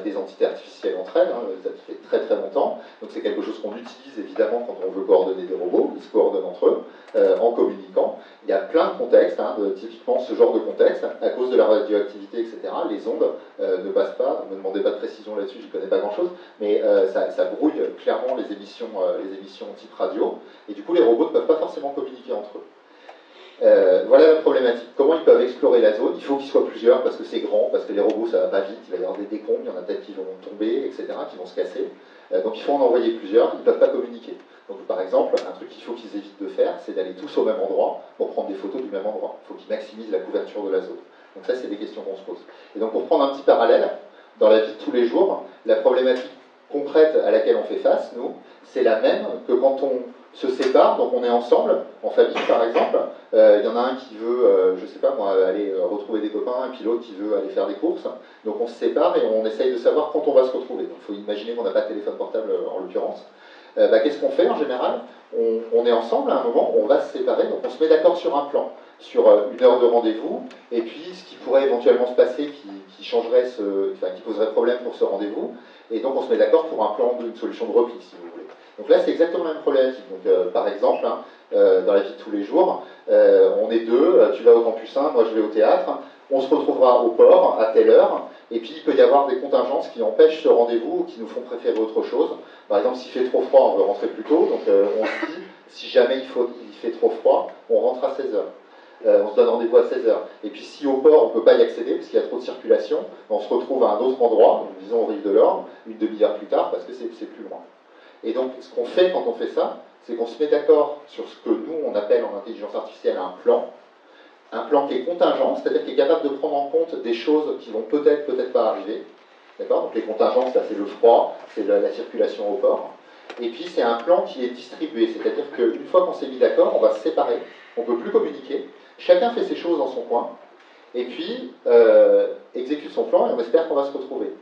A: des entités artificielles entre elles, hein, ça fait très très longtemps. Donc c'est quelque chose qu'on utilise évidemment quand on veut coordonner des robots, ils se coordonnent entre eux en communiquant. Il y a plein de contextes, hein, typiquement ce genre de contexte, à cause de la radioactivité, etc. Les ondes ne passent pas, ne me demandez pas de précision là-dessus, je ne connais pas grand-chose, mais ça brouille clairement les émissions type radio, et du coup les robots ne peuvent pas forcément communiquer entre eux. Voilà la problématique. Comment ils peuvent explorer la zone? Il faut qu'ils soient plusieurs parce que c'est grand, parce que les robots ça va pas vite, il va y avoir des décombres, il y en a peut-être qui vont tomber, etc., qui vont se casser. Donc il faut en envoyer plusieurs, ils ne peuvent pas communiquer. Donc par exemple, un truc qu'il faut qu'ils évitent de faire, c'est d'aller tous au même endroit pour prendre des photos du même endroit. Il faut qu'ils maximisent la couverture de la zone. Donc ça, c'est des questions qu'on se pose. Et donc pour prendre un petit parallèle, dans la vie de tous les jours, la problématique concrète à laquelle on fait face, nous, c'est la même que quand on se sépare, donc on est ensemble, en famille par exemple, il y en a un qui veut, je sais pas moi, aller retrouver des copains, et puis l'autre qui veut aller faire des courses, donc on se sépare et on essaye de savoir quand on va se retrouver. Donc il faut imaginer qu'on n'a pas de téléphone portable en l'occurrence. Qu'est-ce qu'on fait en général? On est ensemble à un moment, on va se séparer, donc on se met d'accord sur un plan, sur une heure de rendez-vous, et puis ce qui pourrait éventuellement se passer qui changerait, qui poserait problème pour ce rendez-vous, et donc on se met d'accord pour un plan d'une solution de repli, si vous voulez. Donc là, c'est exactement la même problématique. Donc, par exemple, hein, dans la vie de tous les jours, on est deux, tu vas au campus 1, moi je vais au théâtre, on se retrouvera au port à telle heure, et puis il peut y avoir des contingences qui empêchent ce rendez-vous ou qui nous font préférer autre chose. Par exemple, s'il fait trop froid, on veut rentrer plus tôt, donc on se dit, si jamais il fait trop froid, on rentre à 16h. On se donne rendez-vous à 16h. Et puis si au port on ne peut pas y accéder parce qu'il y a trop de circulation, on se retrouve à un autre endroit, disons au Rive de l'Orne, une demi-heure plus tard parce que c'est plus loin. Et donc ce qu'on fait quand on fait ça, c'est qu'on se met d'accord sur ce que nous on appelle en intelligence artificielle un plan qui est contingent, c'est-à-dire qui est capable de prendre en compte des choses qui vont peut-être pas arriver. D'accord? Donc les contingences, ça c'est le froid, c'est la circulation au port. Et puis c'est un plan qui est distribué, c'est-à-dire qu'une fois qu'on s'est mis d'accord, on va se séparer, on ne peut plus communiquer, chacun fait ses choses dans son coin, et puis exécute son plan et on espère qu'on va se retrouver.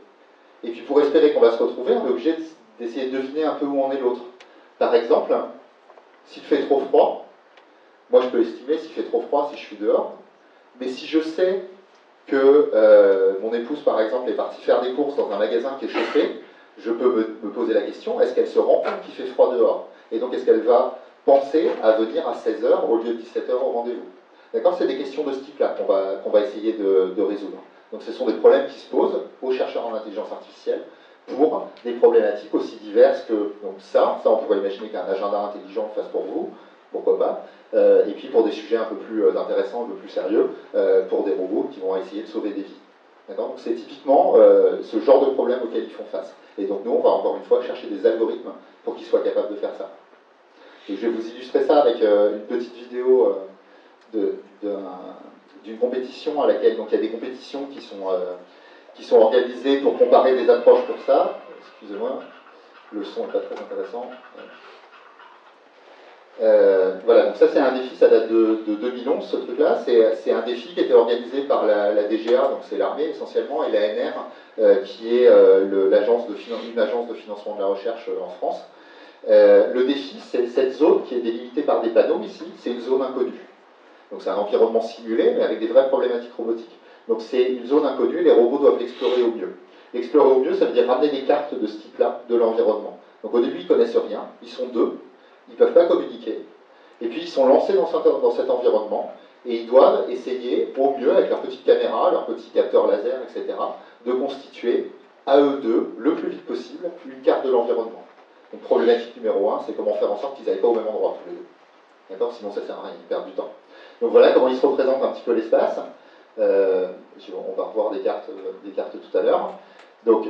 A: Et puis pour espérer qu'on va se retrouver, on est obligé d'essayer de deviner un peu où en est l'autre. Par exemple, s'il fait trop froid, moi je peux estimer s'il fait trop froid si je suis dehors, mais si je sais que mon épouse par exemple est partie faire des courses dans un magasin qui est chauffé, je peux me poser la question, est-ce qu'elle se rend compte qu'il fait froid dehors? Et donc est-ce qu'elle va penser à venir à 16h au lieu de 17h au rendez-vous? D'accord? C'est des questions de ce type-là qu'on va essayer de résoudre. Donc ce sont des problèmes qui se posent aux chercheurs en intelligence artificielle pour des problématiques aussi diverses que donc ça on pourrait imaginer qu'un agenda intelligent fasse pour vous, pourquoi pas. Et puis pour des sujets un peu plus intéressants, un peu plus sérieux, pour des robots qui vont essayer de sauver des vies. Donc c'est typiquement ce genre de problème auquel ils font face. Et donc nous, on va encore une fois chercher des algorithmes pour qu'ils soient capables de faire ça. Et je vais vous illustrer ça avec une petite vidéo d'une compétition à laquelle, donc il y a des compétitions qui sont organisées pour comparer des approches pour ça. Excusez-moi, le son n'est pas très intéressant. Voilà, donc ça c'est un défi, ça date de 2011 ce truc-là. C'est un défi qui était organisé par la DGA, donc c'est l'armée essentiellement, et l'ANR, qui est une agence de financement de la recherche en France. Le défi, c'est cette zone qui est délimitée par des panneaux ici, c'est une zone inconnue. Donc c'est un environnement simulé, mais avec des vraies problématiques robotiques. Donc c'est une zone inconnue, les robots doivent l'explorer au mieux. Explorer au mieux, ça veut dire ramener des cartes de ce type-là de l'environnement. Donc au début, ils ne connaissent rien, ils sont deux, ils ne peuvent pas communiquer, et puis ils sont lancés dans cet environnement, et ils doivent essayer au mieux, avec leur petite caméra, leur petit capteur laser, etc., de constituer à eux deux, le plus vite possible, une carte de l'environnement. Donc problématique numéro 1, c'est comment faire en sorte qu'ils n'aillent pas au même endroit tous les deux. D'accord? Sinon ça ne sert à rien, ils perdent du temps. Donc voilà comment ils se représentent un petit peu l'espace. On va revoir des cartes tout à l'heure. Donc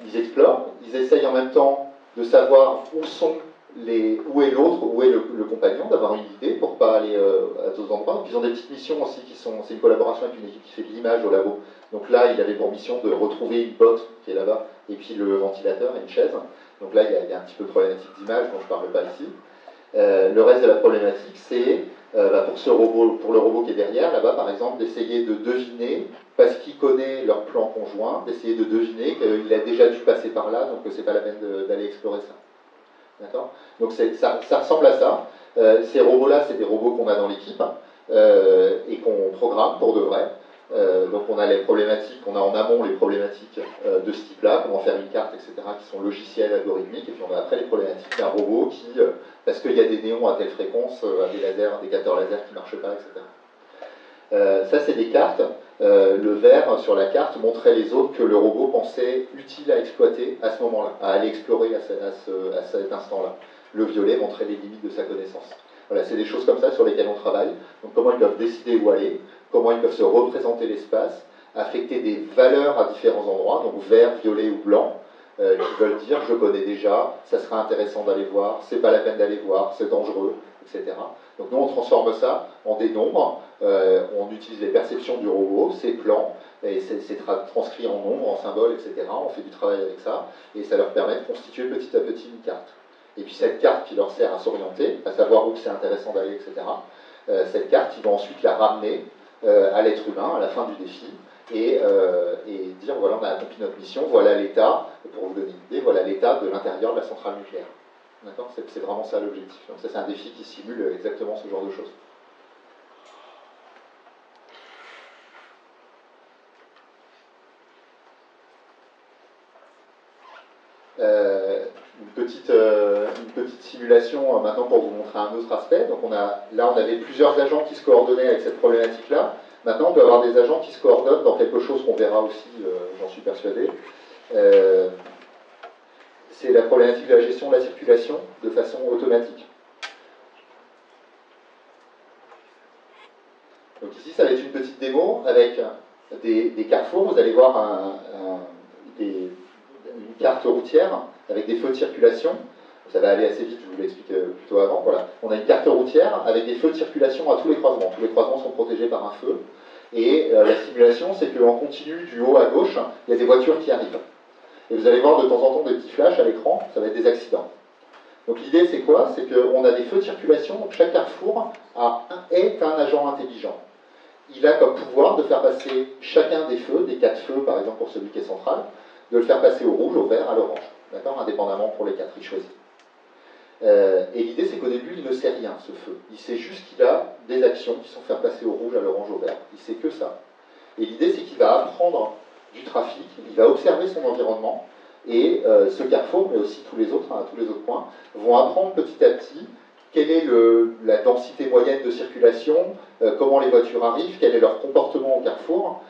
A: ils explorent, ils essayent en même temps de savoir où est l'autre, où est le compagnon, d'avoir une idée pour ne pas aller à d'autres endroits. Donc ils ont des petites missions aussi c'est une collaboration avec une équipe qui fait de l'image au labo. Donc là, il avait pour mission de retrouver une botte qui est là-bas, et puis le ventilateur et une chaise. Donc là, il y a un petit peu de problématique d'image dont je ne parle pas ici. Le reste de la problématique, c'est pour le robot qui est derrière, là-bas par exemple, d'essayer de deviner, parce qu'il connaît leur plan conjoint, d'essayer de deviner qu'il a déjà dû passer par là, donc c'est pas la peine d'aller explorer ça. D'accord? Donc ça ressemble à ça. Ces robots-là, c'est des robots qu'on a dans l'équipe et qu'on programme pour de vrai. Donc on a les problématiques, on a en amont les problématiques de ce type-là, comment faire une carte, etc., qui sont logiciels, algorithmiques, et puis on a après les problématiques d'un robot qui, parce qu'il y a des néons à telle fréquence, des lasers, des capteurs laser qui ne marchent pas, etc. Ça c'est des cartes. Le vert sur la carte montrait les zones que le robot pensait utiles à exploiter à ce moment-là, à aller explorer à cet instant-là. Le violet montrait les limites de sa connaissance. Voilà, c'est des choses comme ça sur lesquelles on travaille. Donc comment ils doivent décider où aller, comment ils peuvent se représenter l'espace, affecter des valeurs à différents endroits, donc vert, violet ou blanc, qui veulent dire je connais déjà, ça sera intéressant d'aller voir, c'est pas la peine d'aller voir, c'est dangereux, etc. Donc nous on transforme ça en des nombres, on utilise les perceptions du robot, ses plans, et c'est transcrit en nombres, en symboles, etc. On fait du travail avec ça, et ça leur permet de constituer petit à petit une carte. Et puis cette carte qui leur sert à s'orienter, à savoir où c'est intéressant d'aller, etc., cette carte, ils vont ensuite la ramener à l'être humain, à la fin du défi, et dire voilà, on a accompli notre mission, voilà l'état, pour vous donner une idée, voilà l'état de l'intérieur de la centrale nucléaire. D'accord? C'est vraiment ça l'objectif. Donc ça, c'est un défi qui simule exactement ce genre de choses. Une petite simulation maintenant pour vous montrer un autre aspect. Donc là, on avait plusieurs agents qui se coordonnaient avec cette problématique-là. Maintenant, on peut avoir des agents qui se coordonnent dans quelque chose qu'on verra aussi, j'en suis persuadé. C'est la problématique de la gestion de la circulation de façon automatique. Donc ici, ça va être une petite démo avec des carrefours. Vous allez voir une carte routière avec des feux de circulation. Ça va aller assez vite, je vous l'explique plutôt avant. Voilà. On a une carte routière avec des feux de circulation à tous les croisements. Tous les croisements sont protégés par un feu. Et la simulation, c'est qu'en continu, du haut à gauche, il y a des voitures qui arrivent. Et vous allez voir de temps en temps des petits flashs à l'écran, ça va être des accidents. Donc l'idée, c'est quoi? C'est qu'on a des feux de circulation, donc chaque carrefour est un agent intelligent. Il a comme pouvoir de faire passer chacun des feux, des 4 feux par exemple pour celui qui est central, de le faire passer au rouge, au vert, à l'orange, d'accord, indépendamment pour les 4, il choisit. Et l'idée c'est qu'au début il ne sait rien ce feu, il sait juste qu'il a des actions qui sont faire passer au rouge, à l'orange, au vert, il sait que ça. Et l'idée c'est qu'il va apprendre du trafic, il va observer son environnement, et ce carrefour, mais aussi tous les autres points, vont apprendre petit à petit quelle est la densité moyenne de circulation, comment les voitures arrivent, quel est leur comportement au carrefour,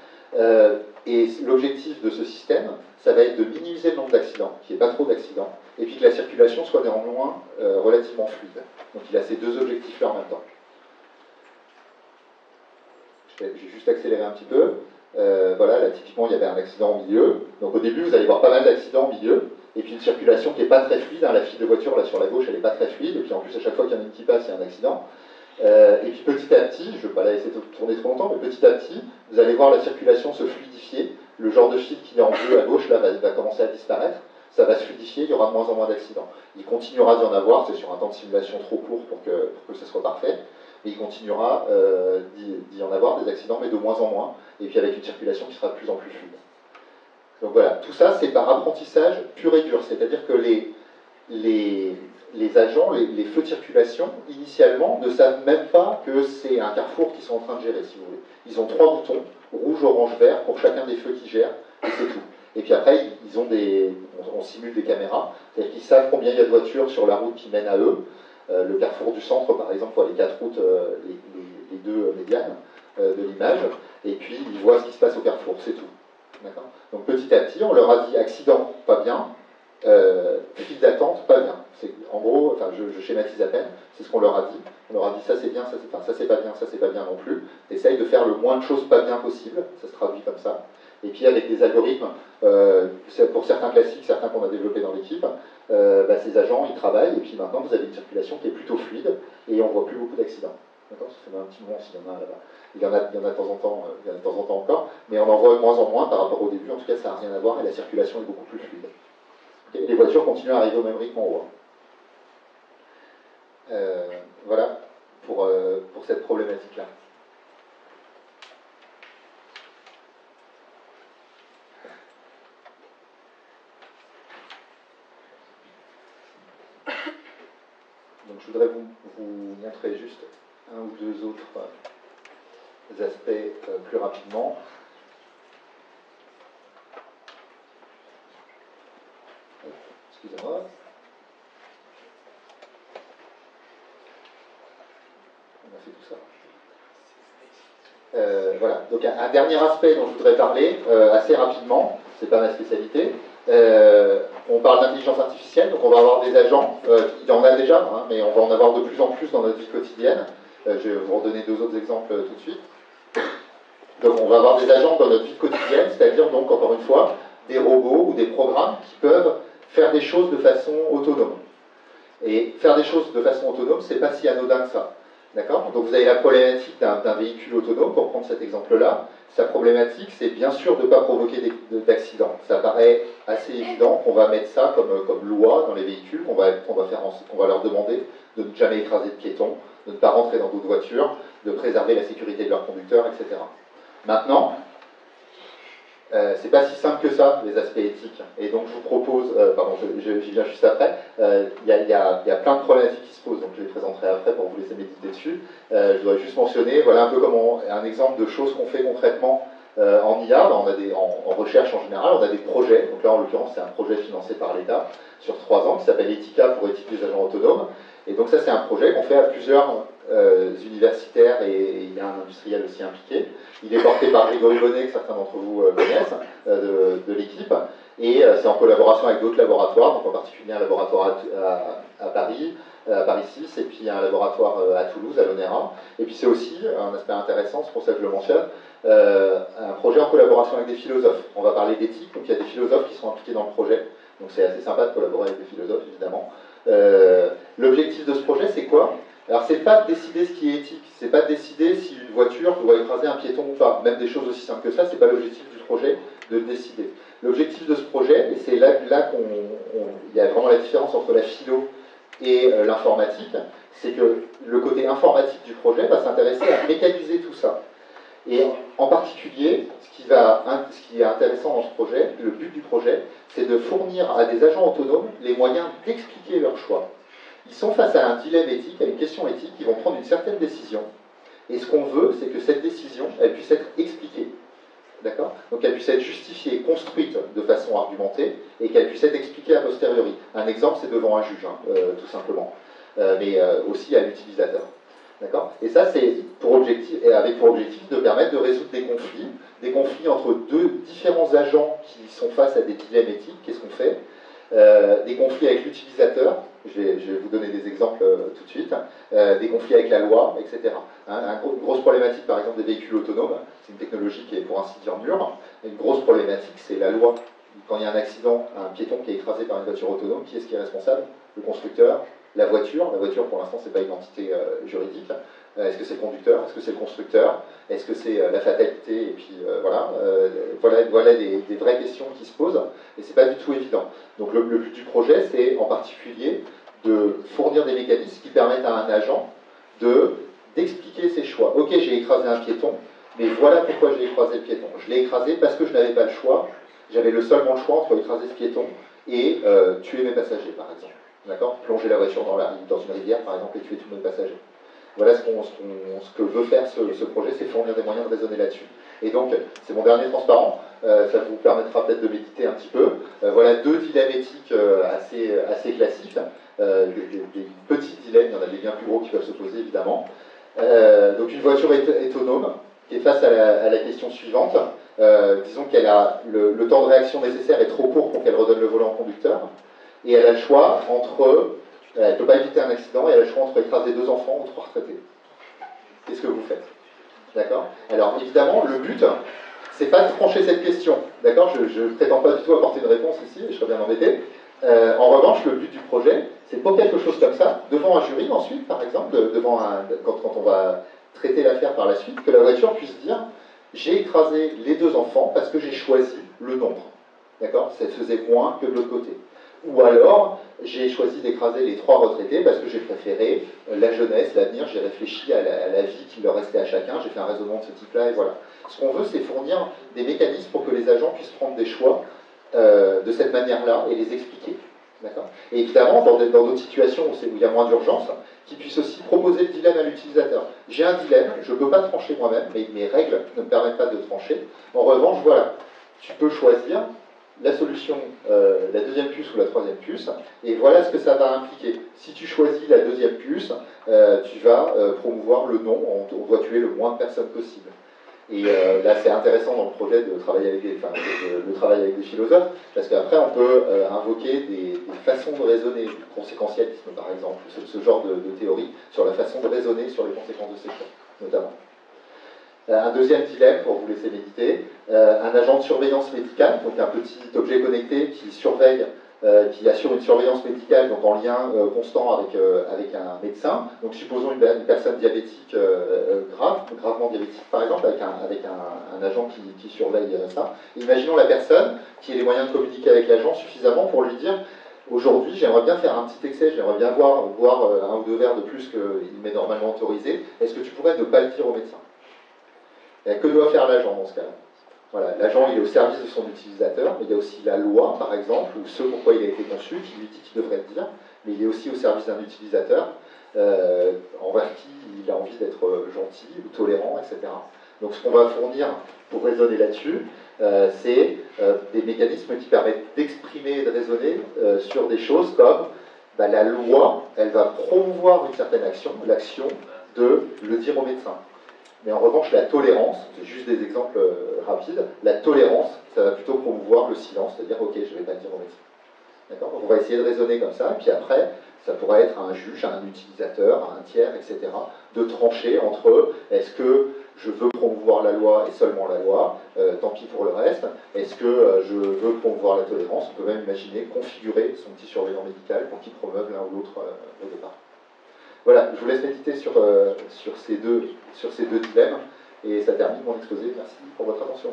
A: Et l'objectif de ce système, ça va être de minimiser le nombre d'accidents, qu'il n'y ait pas trop d'accidents, et puis que la circulation soit néanmoins relativement fluide. Donc il a ces deux objectifs-là en même temps. J'ai juste accéléré un petit peu. Voilà, là typiquement il y avait un accident au milieu. Donc au début vous allez voir pas mal d'accidents au milieu, et puis une circulation qui n'est pas très fluide. Hein. La file de voiture là sur la gauche elle n'est pas très fluide, et puis en plus à chaque fois qu'il y en a une qui passe il y a un accident. Et puis petit à petit, je ne vais pas la laisser tourner trop longtemps, mais petit à petit, vous allez voir la circulation se fluidifier. Le genre de fil qui est en bleu à gauche là va commencer à disparaître. Ça va se fluidifier, il y aura de moins en moins d'accidents. Il continuera d'y en avoir, c'est sur un temps de simulation trop court pour que ce soit parfait, mais il continuera d'y en avoir des accidents, mais de moins en moins, et puis avec une circulation qui sera de plus en plus fluide. Donc voilà, tout ça c'est par apprentissage pur et dur, c'est-à-dire que les agents, les feux de circulation, initialement, ne savent même pas que c'est un carrefour qu'ils sont en train de gérer, si vous voulez. Ils ont 3 boutons, rouge, orange, vert, pour chacun des feux qu'ils gèrent, et c'est tout. Et puis après, ils ont on simule des caméras, c'est-à-dire qu'ils savent combien il y a de voitures sur la route qui mène à eux. Le carrefour du centre, par exemple, voit les 4 routes, les 2 médianes de l'image, et puis ils voient ce qui se passe au carrefour, c'est tout. Donc petit à petit, on leur a dit accident, pas bien, file d'attente, pas bien. En gros, enfin, je schématise à peine, c'est ce qu'on leur a dit. On leur a dit ça c'est bien, ça c'est pas bien, ça c'est pas bien non plus. Essaye de faire le moins de choses pas bien possible, ça se traduit comme ça. Et puis avec des algorithmes, pour certains classiques, certains qu'on a développés dans l'équipe, ces agents ils travaillent, et puis maintenant vous avez une circulation qui est plutôt fluide, et on voit plus beaucoup d'accidents. D'accord, ça fait un petit moment s'il y en a là-bas. Il y en a de temps en temps, encore, mais on en voit de moins en moins par rapport au début. En tout cas, ça n'a rien à voir et la circulation est beaucoup plus fluide. Okay, les voitures continuent à arriver au même rythme en haut. Voilà pour cette problématique-là. Donc je voudrais vous montrer juste un ou deux autres aspects plus rapidement. Excusez-moi. On a fait tout ça. Voilà, donc un dernier aspect dont je voudrais parler assez rapidement, c'est pas ma spécialité. On parle d'intelligence artificielle, donc on va avoir des agents, il y en a déjà, hein, mais on va en avoir de plus en plus dans notre vie quotidienne. Je vais vous redonner 2 autres exemples tout de suite. Donc on va avoir des agents dans notre vie quotidienne, c'est-à-dire donc encore une fois des robots ou des programmes qui peuvent faire des choses de façon autonome. Et faire des choses de façon autonome, c'est pas si anodin que ça. D'accord ? Donc vous avez la problématique d'un véhicule autonome, pour prendre cet exemple-là. Sa problématique, c'est bien sûr de ne pas provoquer d'accidents. Ça paraît assez évident qu'on va mettre ça comme loi dans les véhicules, qu'on va leur demander de ne jamais écraser de piétons, de ne pas rentrer dans d'autres voitures, de préserver la sécurité de leurs conducteurs, etc. Maintenant, c'est pas si simple que ça, les aspects éthiques. Et donc je vous propose, pardon, j'y viens juste après, il y a plein de problématiques qui se posent, donc je les présenterai après pour vous laisser méditer dessus. Je voudrais juste mentionner, voilà un peu comme un exemple de choses qu'on fait concrètement en IA, en recherche en général, on a des projets, donc là en l'occurrence c'est un projet financé par l'État sur 3 ans qui s'appelle Ethica pour éthique des agents autonomes. Et donc ça c'est un projet qu'on fait à plusieurs universitaires et il y a un industriel aussi impliqué. Il est porté par Grégory Bonnet, que certains d'entre vous connaissent, de l'équipe, et c'est en collaboration avec d'autres laboratoires, donc en particulier un laboratoire à Paris, à Paris 6, et puis un laboratoire à Toulouse, à l'ONERA. Et puis c'est aussi un aspect intéressant, c'est pour ça que je le mentionne, un projet en collaboration avec des philosophes. On va parler d'éthique, donc il y a des philosophes qui sont impliqués dans le projet, donc c'est assez sympa de collaborer avec des philosophes, évidemment. L'objectif de ce projet, c'est quoi ? Alors, c'est pas de décider ce qui est éthique, c'est pas de décider si une voiture doit écraser un piéton ou pas. Même des choses aussi simples que ça, c'est pas l'objectif du projet de le décider. L'objectif de ce projet, et c'est là qu'il y a vraiment la différence entre la philo et l'informatique, c'est que le côté informatique du projet va s'intéresser à mécaniser tout ça. Et en particulier, ce qui est intéressant dans ce projet, le but du projet, c'est de fournir à des agents autonomes les moyens d'expliquer leurs choix. Ils sont face à un dilemme éthique, à une question éthique, ils vont prendre une certaine décision. Et ce qu'on veut, c'est que cette décision, elle puisse être expliquée. D'accord ? Donc elle puisse être justifiée, construite de façon argumentée, et qu'elle puisse être expliquée a posteriori. Un exemple, c'est devant un juge, tout simplement, mais aussi à l'utilisateur. D'accord? Et ça, c'est pour objectif, et avec pour objectif de permettre de résoudre des conflits entre deux différents agents qui sont face à des dilemmes éthiques. Qu'est-ce qu'on fait? Des conflits avec l'utilisateur, je vais vous donner des exemples tout de suite, des conflits avec la loi, etc. Une grosse problématique, par exemple, des véhicules autonomes, c'est une technologie qui est pour ainsi dire mûre. Une grosse problématique, c'est la loi. Quand il y a un accident, un piéton qui est écrasé par une voiture autonome, qui est-ce qui est responsable? Le constructeur, la voiture, pour l'instant, c'est pas une entité juridique. Est-ce que c'est le conducteur? Est-ce que c'est le constructeur? Est-ce que c'est la fatalité? Et puis voilà des vraies questions qui se posent, et c'est pas du tout évident. Donc le but du projet, c'est en particulier de fournir des mécanismes qui permettent à un agent d'expliquer ses choix. Ok, j'ai écrasé un piéton, mais voilà pourquoi j'ai écrasé le piéton. Je l'ai écrasé parce que je n'avais pas le choix. J'avais seulement le choix entre écraser ce piéton et tuer mes passagers, par exemple. D'accord? Plonger la voiture dans une rivière, par exemple, et tuer tous mes passagers. Voilà ce que veut faire ce projet, c'est fournir des moyens de raisonner là-dessus. Et donc, c'est mon dernier transparent, ça vous permettra peut-être de méditer un petit peu. Voilà deux dilemmes éthiques assez classiques, des petits dilemmes, il y en a des bien plus gros qui peuvent se poser évidemment. Donc une voiture autonome qui est face à la question suivante. Disons qu'elle a le temps de réaction nécessaire est trop court pour qu'elle redonne le volant au conducteur, et elle a le choix entre... Elle ne peut pas éviter un accident et elle a le choix entre écraser 2 enfants ou 3 retraités. Qu'est-ce que vous faites? D'accord? Alors évidemment, le but, c'est pas de trancher cette question. D'accord? Je ne prétends pas du tout apporter une réponse ici, je serais bien embêté. En revanche, le but du projet, c'est pour quelque chose comme ça, devant un jury ensuite, par exemple, quand on va traiter l'affaire par la suite, que la voiture puisse dire j'ai écrasé les 2 enfants parce que j'ai choisi le nombre. D'accord? Ça faisait moins que de l'autre côté. Ou alors, j'ai choisi d'écraser les 3 retraités parce que j'ai préféré la jeunesse, l'avenir, j'ai réfléchi à la vie qu'il leur restait à chacun, j'ai fait un raisonnement de ce type-là, et voilà. Ce qu'on veut, c'est fournir des mécanismes pour que les agents puissent prendre des choix de cette manière-là et les expliquer. D'accord? Et évidemment, dans d'autres situations où il y a moins d'urgence, qu'ils puissent aussi proposer le dilemme à l'utilisateur. J'ai un dilemme, je ne peux pas trancher moi-même, mais mes règles ne me permettent pas de trancher. En revanche, voilà, tu peux choisir la solution, la deuxième puce ou la troisième puce, et voilà ce que ça va impliquer. Si tu choisis la deuxième puce, tu vas promouvoir le non, on doit tuer le moins de personnes possible. Et là, c'est intéressant dans le projet de travailler avec des philosophes, parce qu'après, on peut invoquer des façons de raisonner, du conséquentialisme par exemple, ce genre de théorie sur la façon de raisonner sur les conséquences de ces choix, notamment. Un deuxième dilemme, pour vous laisser méditer, un agent de surveillance médicale, donc un petit objet connecté qui surveille, qui assure une surveillance médicale, donc en lien constant avec un médecin. Donc supposons une personne diabétique gravement diabétique par exemple, avec un agent qui surveille ça. Imaginons la personne qui ait les moyens de communiquer avec l'agent suffisamment pour lui dire aujourd'hui, j'aimerais bien faire un petit excès, j'aimerais bien boire 1 ou 2 verres de plus qu'il m'est normalement autorisé. Est-ce que tu pourrais ne pas le dire au médecin? Et que doit faire l'agent dans ce cas-là? Voilà, l'agent il est au service de son utilisateur, mais il y a aussi la loi, par exemple, ou ce pourquoi il a été conçu, qui lui dit qu'il devrait le dire, mais il est aussi au service d'un utilisateur envers qui il a envie d'être gentil ou tolérant, etc. Donc ce qu'on va fournir pour raisonner là-dessus, c'est des mécanismes qui permettent d'exprimer et de raisonner sur des choses comme la loi, elle va promouvoir une certaine action, l'action de le dire au médecin. Mais en revanche, la tolérance, c'est juste des exemples rapides, la tolérance, ça va plutôt promouvoir le silence, c'est-à-dire, ok, je ne vais pas le dire au médecin. D'accord? Donc on va essayer de raisonner comme ça, et puis après, ça pourrait être à un juge, à un utilisateur, à un tiers, etc., de trancher entre est-ce que je veux promouvoir la loi et seulement la loi, tant pis pour le reste, est-ce que je veux promouvoir la tolérance, on peut même imaginer configurer son petit surveillant médical pour qu'il promeuve l'un ou l'autre au départ. Voilà, je vous laisse méditer sur ces deux dilemmes, et ça termine mon exposé. Merci pour votre attention.